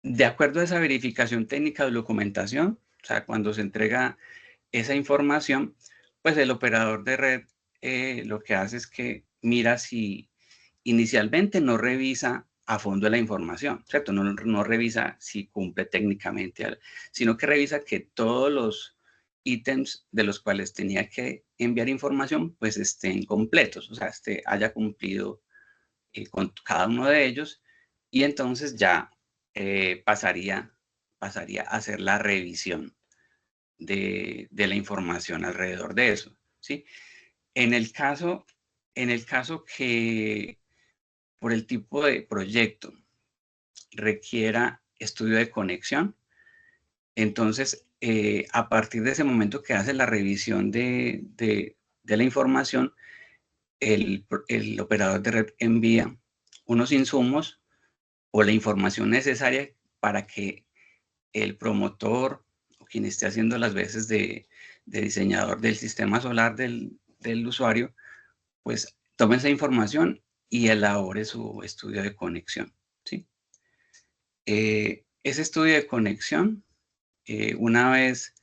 De acuerdo a esa verificación técnica de documentación, o sea, cuando se entrega esa información, pues el operador de red lo que hace es que mira si inicialmente no revisa a fondo la información, ¿cierto? No revisa si cumple técnicamente, sino que revisa que todos los ítems de los cuales tenía que enviar información, pues estén completos, o sea, haya cumplido con cada uno de ellos, y entonces ya pasaría a hacer la revisión de la información alrededor de eso, ¿sí? En el caso que por el tipo de proyecto requiera estudio de conexión, entonces a partir de ese momento que hace la revisión de la información, el operador de red envía unos insumos o la información necesaria para que el promotor o quien esté haciendo las veces de diseñador del sistema solar del usuario, pues tome esa información y elabore su estudio de conexión, ¿sí? Ese estudio de conexión, una vez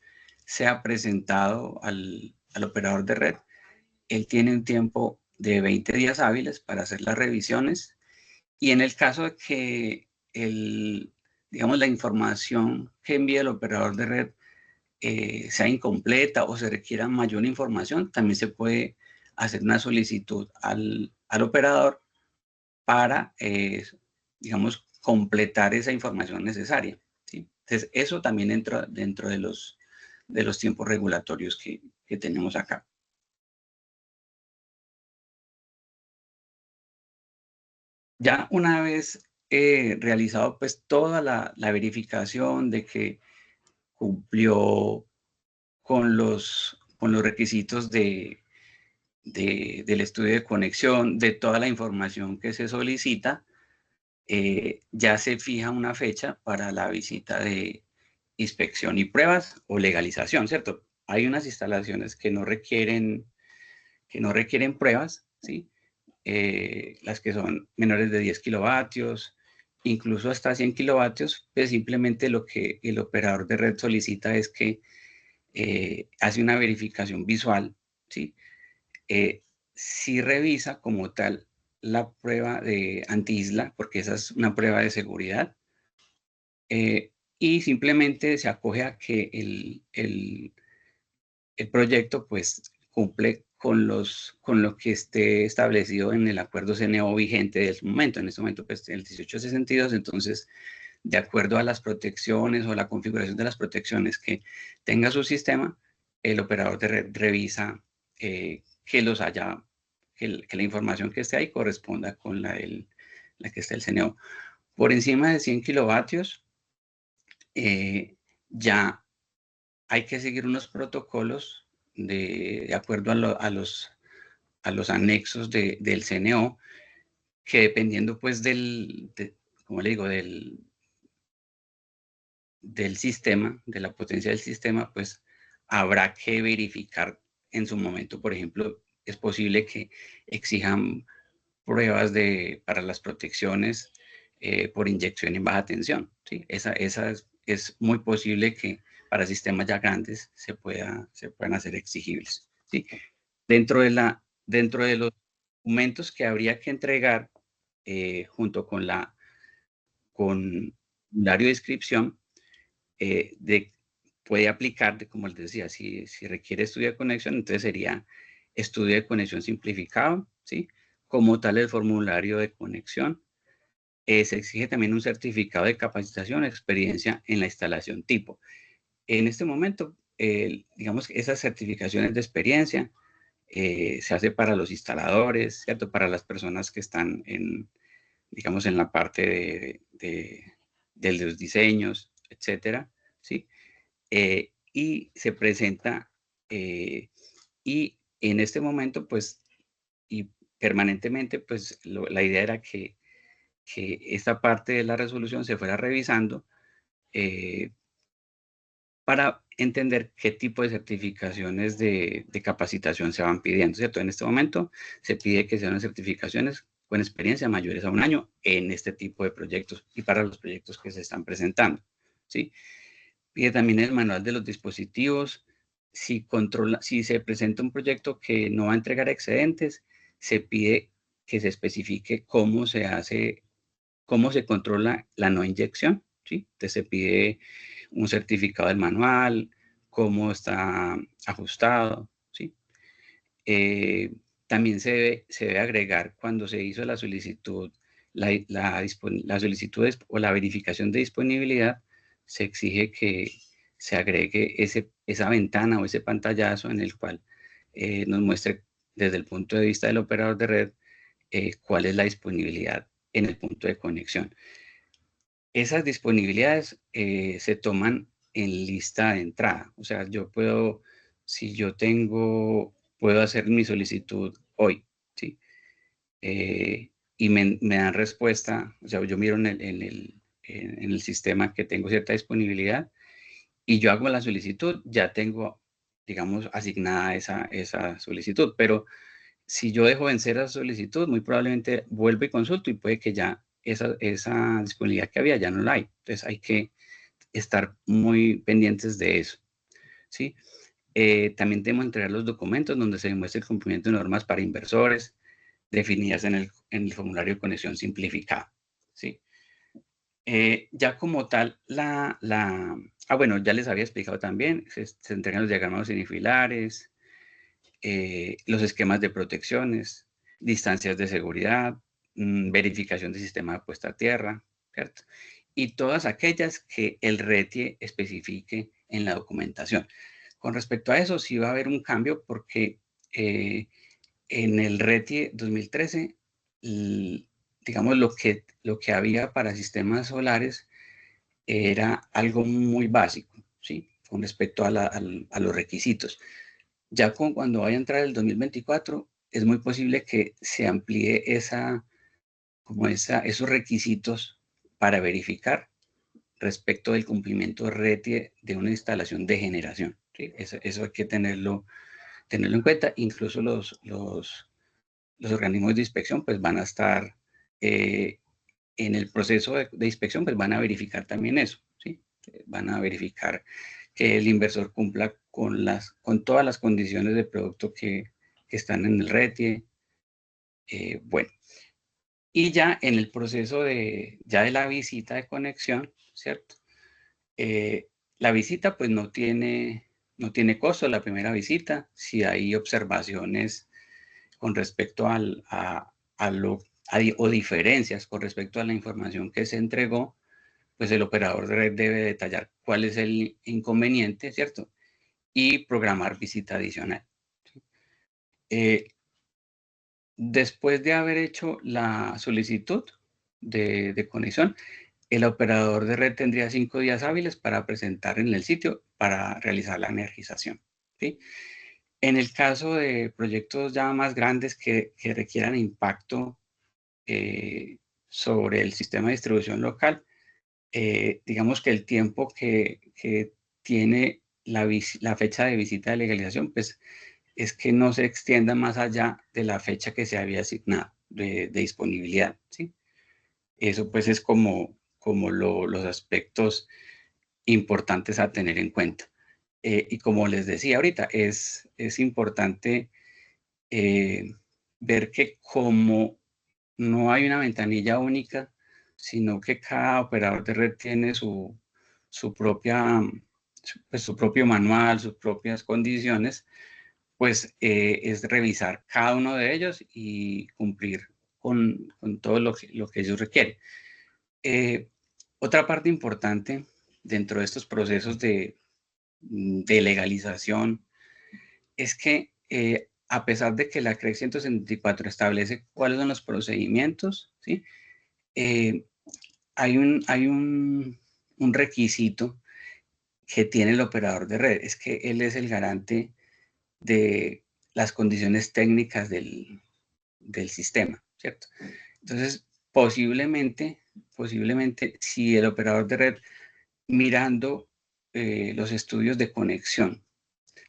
sea presentado al operador de red, él tiene un tiempo de 20 días hábiles para hacer las revisiones, y en el caso de que digamos, la información que envía el operador de red sea incompleta o se requiera mayor información, también se puede hacer una solicitud al operador para, digamos, completar esa información necesaria, ¿sí? Entonces, eso también entra dentro de los tiempos regulatorios que tenemos acá. Ya una vez realizado pues toda la verificación de que cumplió con los requisitos del estudio de conexión, de toda la información que se solicita, ya se fija una fecha para la visita de inspección y pruebas o legalización, ¿cierto? Hay unas instalaciones que no requieren pruebas, ¿sí? Las que son menores de 10 kilovatios, incluso hasta 100 kilovatios, pues simplemente lo que el operador de red solicita es que hace una verificación visual, ¿sí? Sí revisa como tal la prueba de anti-isla, porque esa es una prueba de seguridad, y simplemente se acoge a que el proyecto pues cumple con lo que esté establecido en el acuerdo CNO vigente del momento. En este momento, pues el 1862, entonces, de acuerdo a las protecciones o la configuración de las protecciones que tenga su sistema, el operador de red revisa que los haya que la información que esté ahí corresponda con la que está el CNO. Por encima de 100 kilovatios, ya hay que seguir unos protocolos de acuerdo a los anexos del CNO, que dependiendo pues como le digo, del sistema, de la potencia del sistema, pues habrá que verificar en su momento. Por ejemplo, es posible que exijan pruebas para las protecciones por inyección en baja tensión, ¿sí? Esa es muy posible que para sistemas ya grandes se puedan hacer exigibles, ¿sí? Dentro de los documentos que habría que entregar junto con el formulario de inscripción, puede aplicar, como les decía, si requiere estudio de conexión, entonces sería estudio de conexión simplificado, ¿sí? Como tal el formulario de conexión. Se exige también un certificado de capacitación o experiencia en la instalación tipo. En este momento, digamos que esas certificaciones de experiencia se hace para los instaladores, ¿cierto? Para las personas que están digamos, en la parte de los diseños, etcétera, ¿sí? Y se presenta, y en este momento, pues, y permanentemente, pues, la idea era que esta parte de la resolución se fuera revisando para entender qué tipo de certificaciones de capacitación se van pidiendo, ¿cierto? En este momento se pide que sean certificaciones con experiencia mayores a 1 año en este tipo de proyectos y para los proyectos que se están presentando, ¿sí? Pide también el manual de los dispositivos. Si se presenta un proyecto que no va a entregar excedentes, se pide que se especifique cómo se controla la no inyección, ¿sí? Entonces se pide un certificado del manual, cómo está ajustado, ¿sí? También se debe agregar cuando se hizo la solicitud, la solicitud o la verificación de disponibilidad, se exige que se agregue esa ventana o ese pantallazo en el cual nos muestre desde el punto de vista del operador de red cuál es la disponibilidad en el punto de conexión. Esas disponibilidades se toman en lista de entrada. O sea, si yo puedo hacer mi solicitud hoy, ¿sí? Y me dan respuesta, o sea, yo miro en el sistema que tengo cierta disponibilidad y yo hago la solicitud, ya tengo, digamos, asignada esa solicitud. Pero si yo dejo vencer esa solicitud, muy probablemente vuelvo y consulto y puede que ya esa disponibilidad que había ya no la hay. Entonces hay que estar muy pendientes de eso, ¿sí? También debemos entregar los documentos donde se demuestre el cumplimiento de normas para inversores definidas en el formulario de conexión simplificado, ¿sí? Ya como tal, bueno, ya les había explicado también, se entregan los diagramas unifilares, los esquemas de protecciones, distancias de seguridad, verificación del sistema de puesta a tierra, ¿cierto? Y todas aquellas que el RETIE especifique en la documentación. Con respecto a eso, sí va a haber un cambio porque en el RETIE 2013, digamos, lo que había para sistemas solares era algo muy básico, ¿sí? Con respecto a los requisitos. Ya cuando vaya a entrar el 2024, es muy posible que se amplíe esos requisitos para verificar respecto del cumplimiento RETIE de una instalación de generación, ¿sí? Eso hay que tenerlo en cuenta. Incluso los organismos de inspección pues van a estar en el proceso de inspección, pues van a verificar también eso, ¿sí? Van a verificar que el inversor cumpla con todas las condiciones de producto que están en el RETIE. Bueno, y ya en el proceso de la visita de conexión, ¿cierto? La visita pues no tiene costo, la primera visita. Si hay observaciones con respecto o diferencias con respecto a la información que se entregó, pues el operador de red debe detallar cuál es el inconveniente, ¿cierto? Y programar visita adicional. después de haber hecho la solicitud de conexión, el operador de red tendría 5 días hábiles para presentar en el sitio para realizar la energización, ¿sí? En el caso de proyectos ya más grandes que requieran impacto sobre el sistema de distribución local, digamos que el tiempo que tiene la fecha de visita de legalización, pues es que no se extienda más allá de la fecha que se había asignado de disponibilidad, ¿sí? Eso pues es como los aspectos importantes a tener en cuenta. Y como les decía ahorita, es importante ver que como no hay una ventanilla única, sino que cada operador de red tiene su propia, pues, su propio manual, sus propias condiciones, pues es revisar cada uno de ellos y cumplir con todo lo que ellos requieren. Otra parte importante dentro de estos procesos de legalización es que a pesar de que la CREC 164 establece cuáles son los procedimientos, ¿sí? Hay un requisito que tiene el operador de red, es que él es el garante de las condiciones técnicas del sistema, ¿cierto? Entonces, posiblemente, si el operador de red, mirando los estudios de conexión,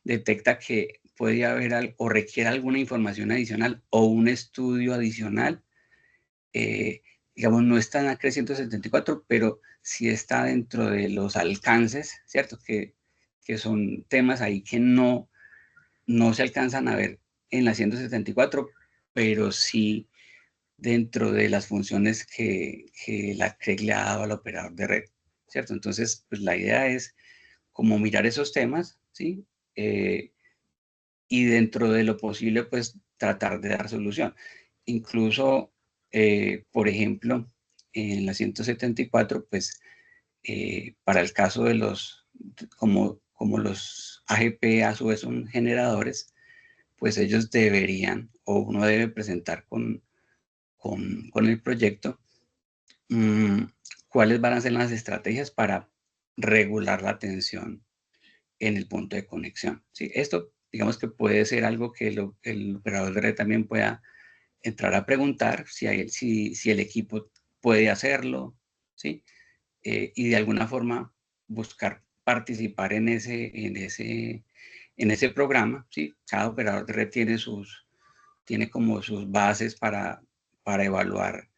detecta que puede haber o requiere alguna información adicional o un estudio adicional, digamos, no está en la CRE 174, pero sí está dentro de los alcances, ¿cierto? Que son temas ahí que no se alcanzan a ver en la 174, pero sí dentro de las funciones que la CREC le ha dado al operador de red, ¿cierto? Entonces, pues la idea es como mirar esos temas, ¿sí? Y dentro de lo posible, pues tratar de dar solución. Incluso, por ejemplo, en la 174, pues para el caso de como los AGP a su vez son generadores, pues ellos deberían, o uno debe presentar con el proyecto, cuáles van a ser las estrategias para regular la tensión en el punto de conexión, ¿sí? Esto, digamos que puede ser algo que el operador de red también pueda entrar a preguntar si el equipo puede hacerlo, ¿sí? Y de alguna forma buscar participar en ese programa, ¿sí? Cada operador de red tiene como sus bases para evaluar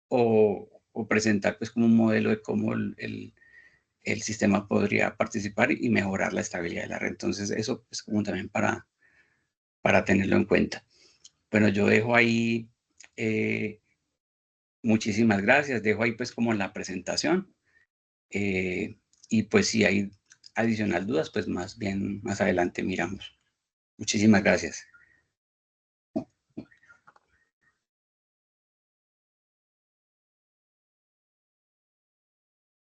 o presentar pues como un modelo de cómo el sistema podría participar y mejorar la estabilidad de la red. Entonces eso es como también para tenerlo en cuenta. Bueno, yo dejo ahí, muchísimas gracias, dejo ahí pues como la presentación, y pues si hay adicional dudas, pues más bien más adelante miramos. Muchísimas gracias.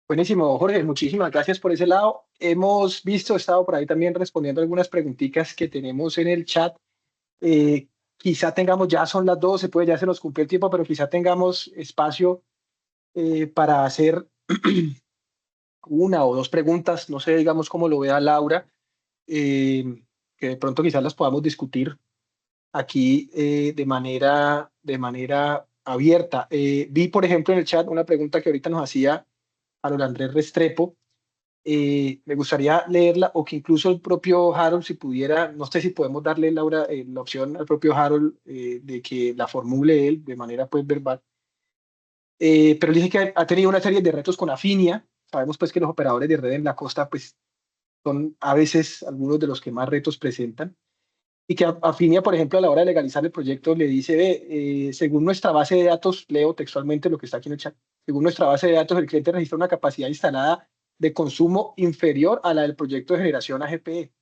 Buenísimo, Jorge, muchísimas gracias por ese lado. Hemos visto, he estado por ahí también respondiendo algunas preguntitas que tenemos en el chat. Quizá tengamos, ya son las 12, pues ya se nos cumplió el tiempo, pero quizá tengamos espacio para hacer una o dos preguntas, no sé, digamos cómo lo vea Laura, que de pronto quizás las podamos discutir aquí de manera abierta. Vi, por ejemplo, en el chat una pregunta que ahorita nos hacía Harold Andrés Restrepo. Me gustaría leerla o que incluso el propio Harold, si pudiera, no sé si podemos darle, Laura, la opción al propio Harold de que la formule él de manera pues verbal. Pero él dice que ha tenido una serie de retos con Afinia. Sabemos pues que los operadores de red en la costa pues son a veces algunos de los que más retos presentan. Y que Afinia, por ejemplo, a la hora de legalizar el proyecto le dice, según nuestra base de datos, leo textualmente lo que está aquí en el chat, según nuestra base de datos, el cliente registra una capacidad instalada de consumo inferior a la del proyecto de generación AGPE.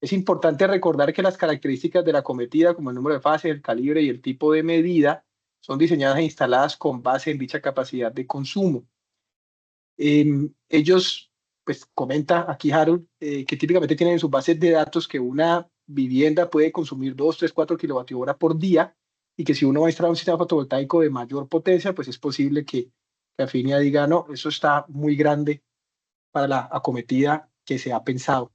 Es importante recordar que las características de la acometida, como el número de fases, el calibre y el tipo de medida, son diseñadas e instaladas con base en dicha capacidad de consumo. Ellos, pues comenta aquí Harold, que típicamente tienen en sus bases de datos que una vivienda puede consumir 2, 3, 4 kWh por día, y que si uno va a instalar un sistema fotovoltaico de mayor potencia, pues es posible que Afinia diga, no, eso está muy grande para la acometida que se ha pensado.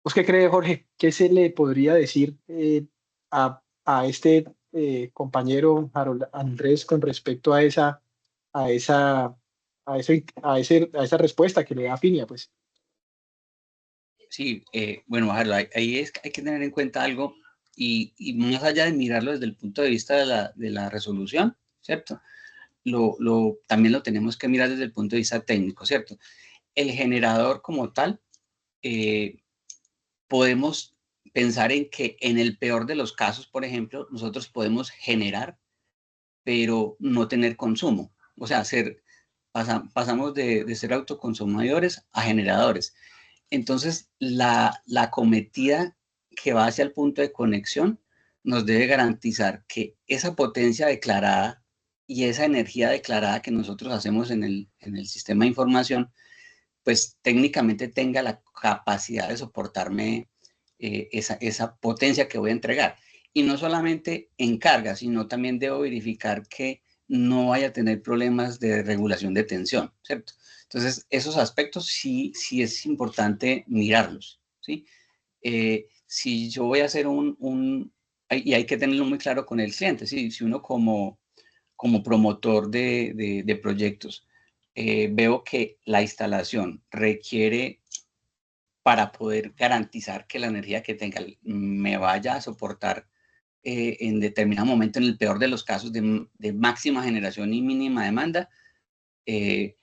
¿Vos qué crees, Jorge? ¿Qué se le podría decir a este compañero Harold Andrés con respecto a a esa, a esa respuesta que le da Afinia? Pues Sí, bueno, ahí hay que tener en cuenta algo y más allá de mirarlo desde el punto de vista de la resolución, ¿cierto? También lo tenemos que mirar desde el punto de vista técnico, ¿cierto? El generador como tal, podemos pensar en que en el peor de los casos, por ejemplo, nosotros podemos generar, pero no tener consumo. O sea, pasamos de ser autoconsumidores a generadores. Entonces, la acometida que va hacia el punto de conexión nos debe garantizar que esa potencia declarada y esa energía declarada que nosotros hacemos en el sistema de información, pues técnicamente tenga la capacidad de soportarme esa potencia que voy a entregar. Y no solamente en carga, sino también debo verificar que no vaya a tener problemas de regulación de tensión, ¿cierto? Entonces, esos aspectos sí es importante mirarlos, ¿sí? Si yo voy a hacer y hay que tenerlo muy claro con el cliente, ¿sí? Si uno como promotor de proyectos, veo que la instalación requiere, para poder garantizar que la energía que tenga me vaya a soportar en determinado momento, en el peor de los casos de máxima generación y mínima demanda, eh,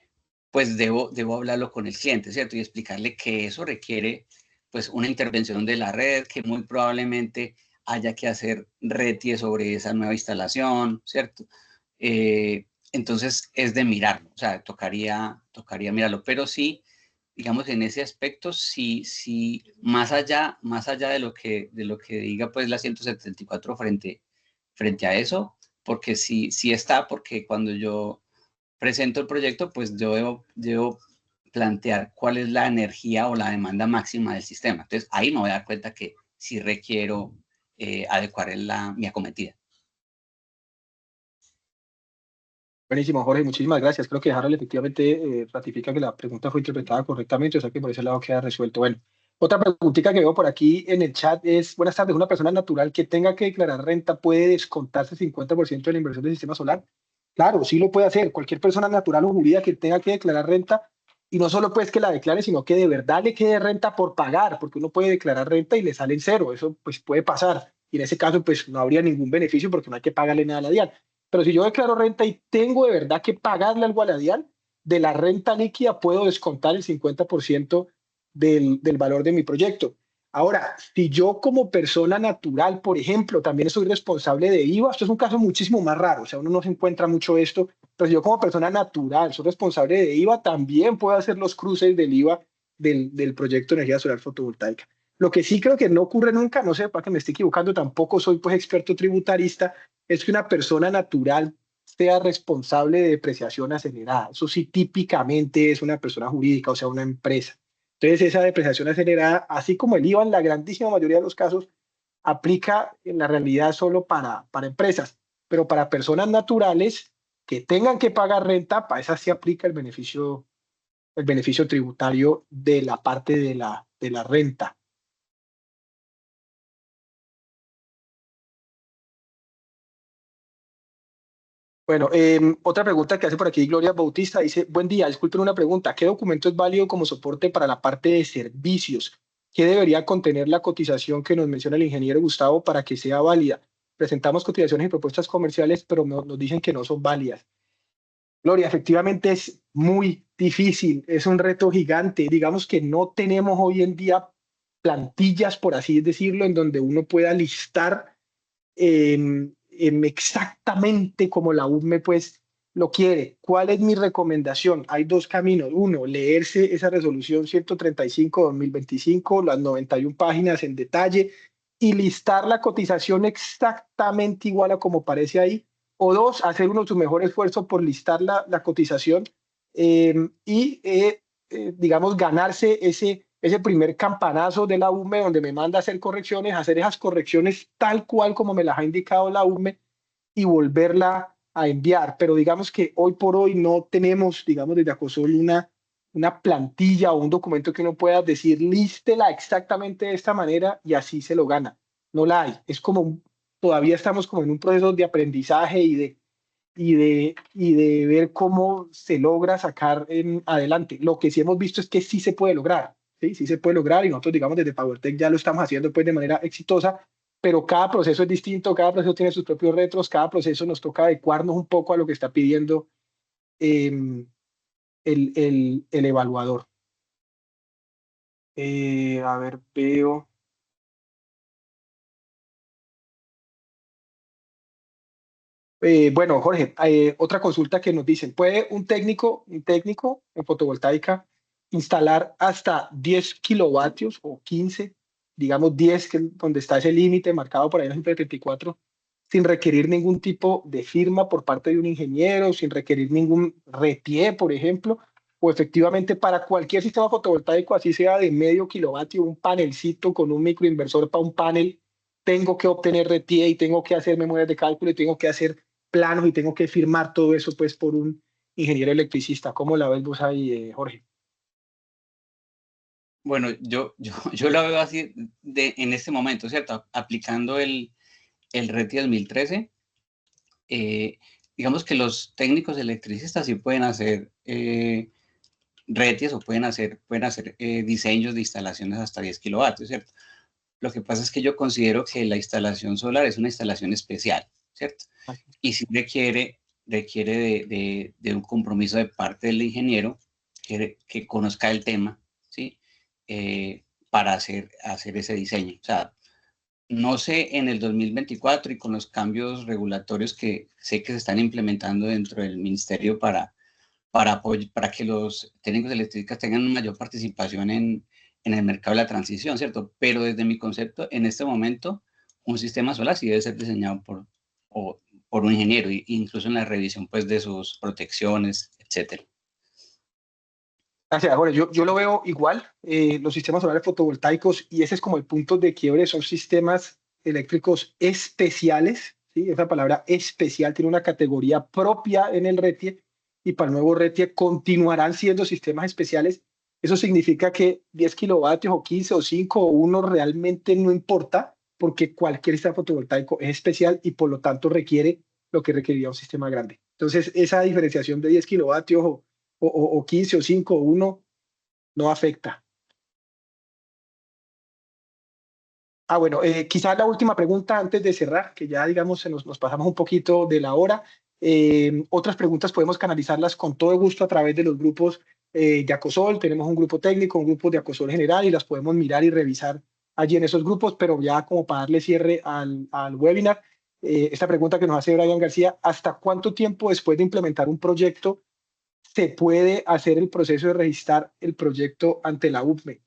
pues debo hablarlo con el cliente, ¿cierto? Y explicarle que eso requiere pues una intervención de la red, que muy probablemente haya que hacer retie sobre esa nueva instalación, ¿cierto? Entonces es de mirarlo, o sea, tocaría mirarlo, pero sí, digamos, en ese aspecto, sí, más allá de lo que diga pues la 174 frente a eso, porque sí está, porque cuando yo presento el proyecto, pues yo debo plantear cuál es la energía o la demanda máxima del sistema. Entonces, ahí me voy a dar cuenta que sí requiero adecuar mi acometida. buenísimo, Jorge, muchísimas gracias. Creo que Harold efectivamente ratifica que la pregunta fue interpretada correctamente, o sea que por ese lado queda resuelto. Bueno, otra preguntita que veo por aquí en el chat es, buenas tardes, ¿una persona natural que tenga que declarar renta puede descontarse 50% de la inversión del sistema solar? Claro, sí lo puede hacer. Cualquier persona natural o jurídica que tenga que declarar renta, y no solo pues que la declare, sino que de verdad le quede renta por pagar, porque uno puede declarar renta y le sale en cero, eso pues puede pasar. Y en ese caso pues no habría ningún beneficio porque no hay que pagarle nada a la DIAN. Pero si yo declaro renta y tengo de verdad que pagarle algo a la DIAN, de la renta líquida puedo descontar el 50% del valor de mi proyecto. Ahora, si yo como persona natural, por ejemplo, también soy responsable de IVA, esto es un caso muchísimo más raro, o sea, uno no se encuentra mucho esto, pero si yo como persona natural soy responsable de IVA, también puedo hacer los cruces del IVA del proyecto de energía solar fotovoltaica. Lo que sí creo que no ocurre nunca, no sé, para que me esté equivocando, tampoco soy pues experto tributarista, es que una persona natural sea responsable de depreciación acelerada. Eso sí típicamente es una persona jurídica, o sea, una empresa. Entonces, esa depreciación acelerada, así como el IVA en la grandísima mayoría de los casos, aplica en la realidad solo para empresas, pero para personas naturales que tengan que pagar renta, para esas sí aplica el beneficio tributario de la parte de la renta. Bueno, otra pregunta que hace por aquí Gloria Bautista dice, buen día, disculpen una pregunta, ¿qué documento es válido como soporte para la parte de servicios? ¿Qué debería contener la cotización que nos menciona el ingeniero Gustavo para que sea válida? Presentamos cotizaciones y propuestas comerciales, pero nos dicen que no son válidas. Gloria, efectivamente es muy difícil, es un reto gigante. Digamos que no tenemos hoy en día plantillas, por así decirlo, en donde uno pueda listar exactamente como la UME pues lo quiere. ¿Cuál es mi recomendación? Hay dos caminos. Uno, leerse esa resolución 135-2025, las 91 páginas en detalle y listar la cotización exactamente igual a como aparece ahí. O dos, hacer uno su mejor esfuerzo por listar la cotización digamos, ganarse ese primer campanazo de la UME donde me manda a hacer correcciones, hacer esas correcciones tal cual como me las ha indicado la UME y volverla a enviar. Pero digamos que hoy por hoy no tenemos, digamos, desde Acosol una plantilla o un documento que uno pueda decir, lístela exactamente de esta manera y así se lo gana. No la hay. Es como, todavía estamos como en un proceso de aprendizaje y de ver cómo se logra sacar adelante. Lo que sí hemos visto es que sí se puede lograr, ¿sí? Sí se puede lograr y nosotros, digamos, desde PowerTech ya lo estamos haciendo pues de manera exitosa, pero cada proceso es distinto, cada proceso tiene sus propios retos, cada proceso nos toca adecuarnos un poco a lo que está pidiendo eh, el evaluador. A ver, veo. Bueno, Jorge, otra consulta que nos dicen, ¿puede un técnico en fotovoltaica instalar hasta 10 kilovatios o 15, digamos 10, que es donde está ese límite marcado por ahí en el 134, sin requerir ningún tipo de firma por parte de un ingeniero, sin requerir ningún RETIE, por ejemplo, o efectivamente para cualquier sistema fotovoltaico, así sea de medio kilovatio, un panelcito con un microinversor para un panel, tengo que obtener RETIE y tengo que hacer memorias de cálculo y tengo que hacer planos y tengo que firmar todo eso pues por un ingeniero electricista? ¿Cómo la ves vos ahí, Jorge? Bueno, yo la veo así en este momento, ¿cierto? Aplicando el RETI 2013, digamos que los técnicos electricistas sí pueden hacer RETIs o pueden hacer diseños de instalaciones hasta 10 kilovatios, ¿cierto? Lo que pasa es que yo considero que la instalación solar es una instalación especial, ¿cierto? Y sí requiere de un compromiso de parte del ingeniero que conozca el tema, ¿sí? Para hacer ese diseño. O sea, no sé en el 2024 y con los cambios regulatorios que sé que se están implementando dentro del ministerio para que los técnicos eléctricos tengan una mayor participación en el mercado de la transición, ¿cierto? Pero desde mi concepto, en este momento, un sistema solar sí debe ser diseñado por un ingeniero, incluso en la revisión pues, de sus protecciones, etcétera. Gracias, Jorge. Yo lo veo igual. Los sistemas solares fotovoltaicos, y ese es como el punto de quiebre, son sistemas eléctricos especiales, ¿sí? Esa palabra especial tiene una categoría propia en el RETIE, y para el nuevo RETIE continuarán siendo sistemas especiales. Eso significa que 10 kilovatios o 15 o 5 o 1 realmente no importa, porque cualquier sistema fotovoltaico es especial y por lo tanto requiere lo que requeriría un sistema grande. Entonces, esa diferenciación de 10 kilovatios o 15 o 5 o 1 no afecta. Bueno, quizás la última pregunta antes de cerrar, que ya digamos nos pasamos un poquito de la hora. Otras preguntas podemos canalizarlas con todo gusto a través de los grupos de Acosol. Tenemos un grupo técnico, un grupo de Acosol general y las podemos mirar y revisar allí en esos grupos, pero ya como para darle cierre al webinar, esta pregunta que nos hace Brian García: ¿hasta cuánto tiempo después de implementar un proyecto se puede hacer el proceso de registrar el proyecto ante la UPME?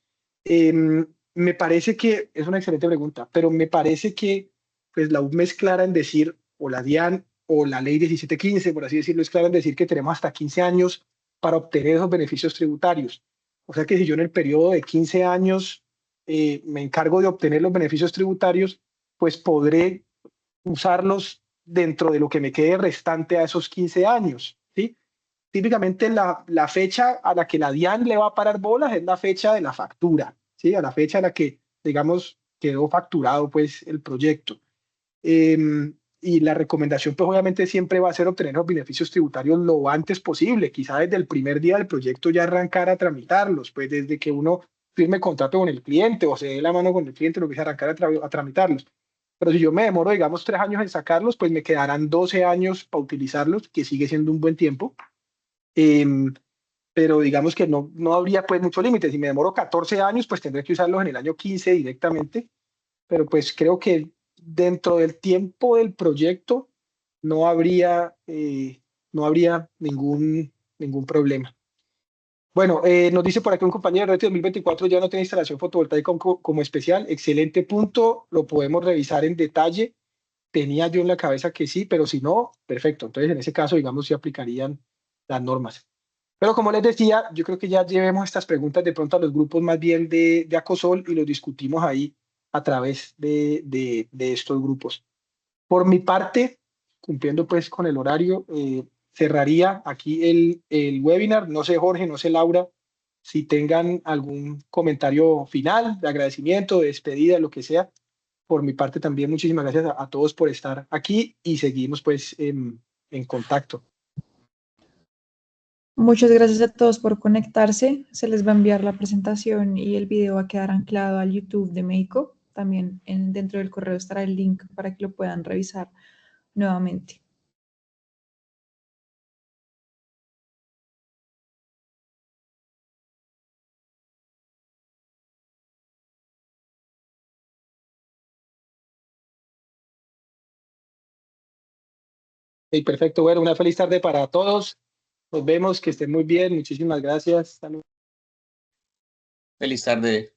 Me parece que es una excelente pregunta, pero me parece que pues, la UPME es clara en decir, o la DIAN o la ley 1715, por así decirlo, es clara en decir que tenemos hasta 15 años para obtener esos beneficios tributarios. O sea que si yo en el periodo de 15 años me encargo de obtener los beneficios tributarios, pues podré usarlos dentro de lo que me quede restante a esos 15 años, ¿sí? Típicamente la fecha a la que la DIAN le va a parar bolas es la fecha de la factura, ¿sí? A la fecha en la que, digamos, quedó facturado pues el proyecto. Eh, y la recomendación pues obviamente siempre va a ser obtener los beneficios tributarios lo antes posible, quizá desde el primer día del proyecto ya arrancar a tramitarlos, pues desde que uno firme contrato con el cliente o se dé la mano con el cliente, lo que es arrancar a tramitarlos. Pero si yo me demoro, digamos, 3 años en sacarlos, pues me quedarán 12 años para utilizarlos, que sigue siendo un buen tiempo. Pero digamos que no habría pues mucho límite. Si me demoro 14 años, pues tendré que usarlos en el año 15 directamente, pero pues creo que dentro del tiempo del proyecto no habría, ningún problema. Bueno, nos dice por aquí un compañero: RETI 2024 ya no tiene instalación fotovoltaica como especial. Excelente punto, lo podemos revisar en detalle. Tenía yo en la cabeza que sí, pero si no, perfecto. Entonces, en ese caso, digamos, sí aplicarían las normas. Pero como les decía, yo creo que ya llevemos estas preguntas de pronto a los grupos más bien de Acosol y los discutimos ahí a través de estos grupos. Por mi parte, cumpliendo pues con el horario, cerraría aquí el webinar. No sé, Jorge, no sé, Laura, si tengan algún comentario final, de agradecimiento, de despedida, lo que sea. Por mi parte también, muchísimas gracias a todos por estar aquí y seguimos pues en contacto. Muchas gracias a todos por conectarse. Se les va a enviar la presentación y el video va a quedar anclado al YouTube de México. También dentro del correo estará el link para que lo puedan revisar nuevamente. Perfecto, bueno, una feliz tarde para todos. Nos vemos, que estén muy bien. Muchísimas gracias. Hasta luego. Feliz tarde.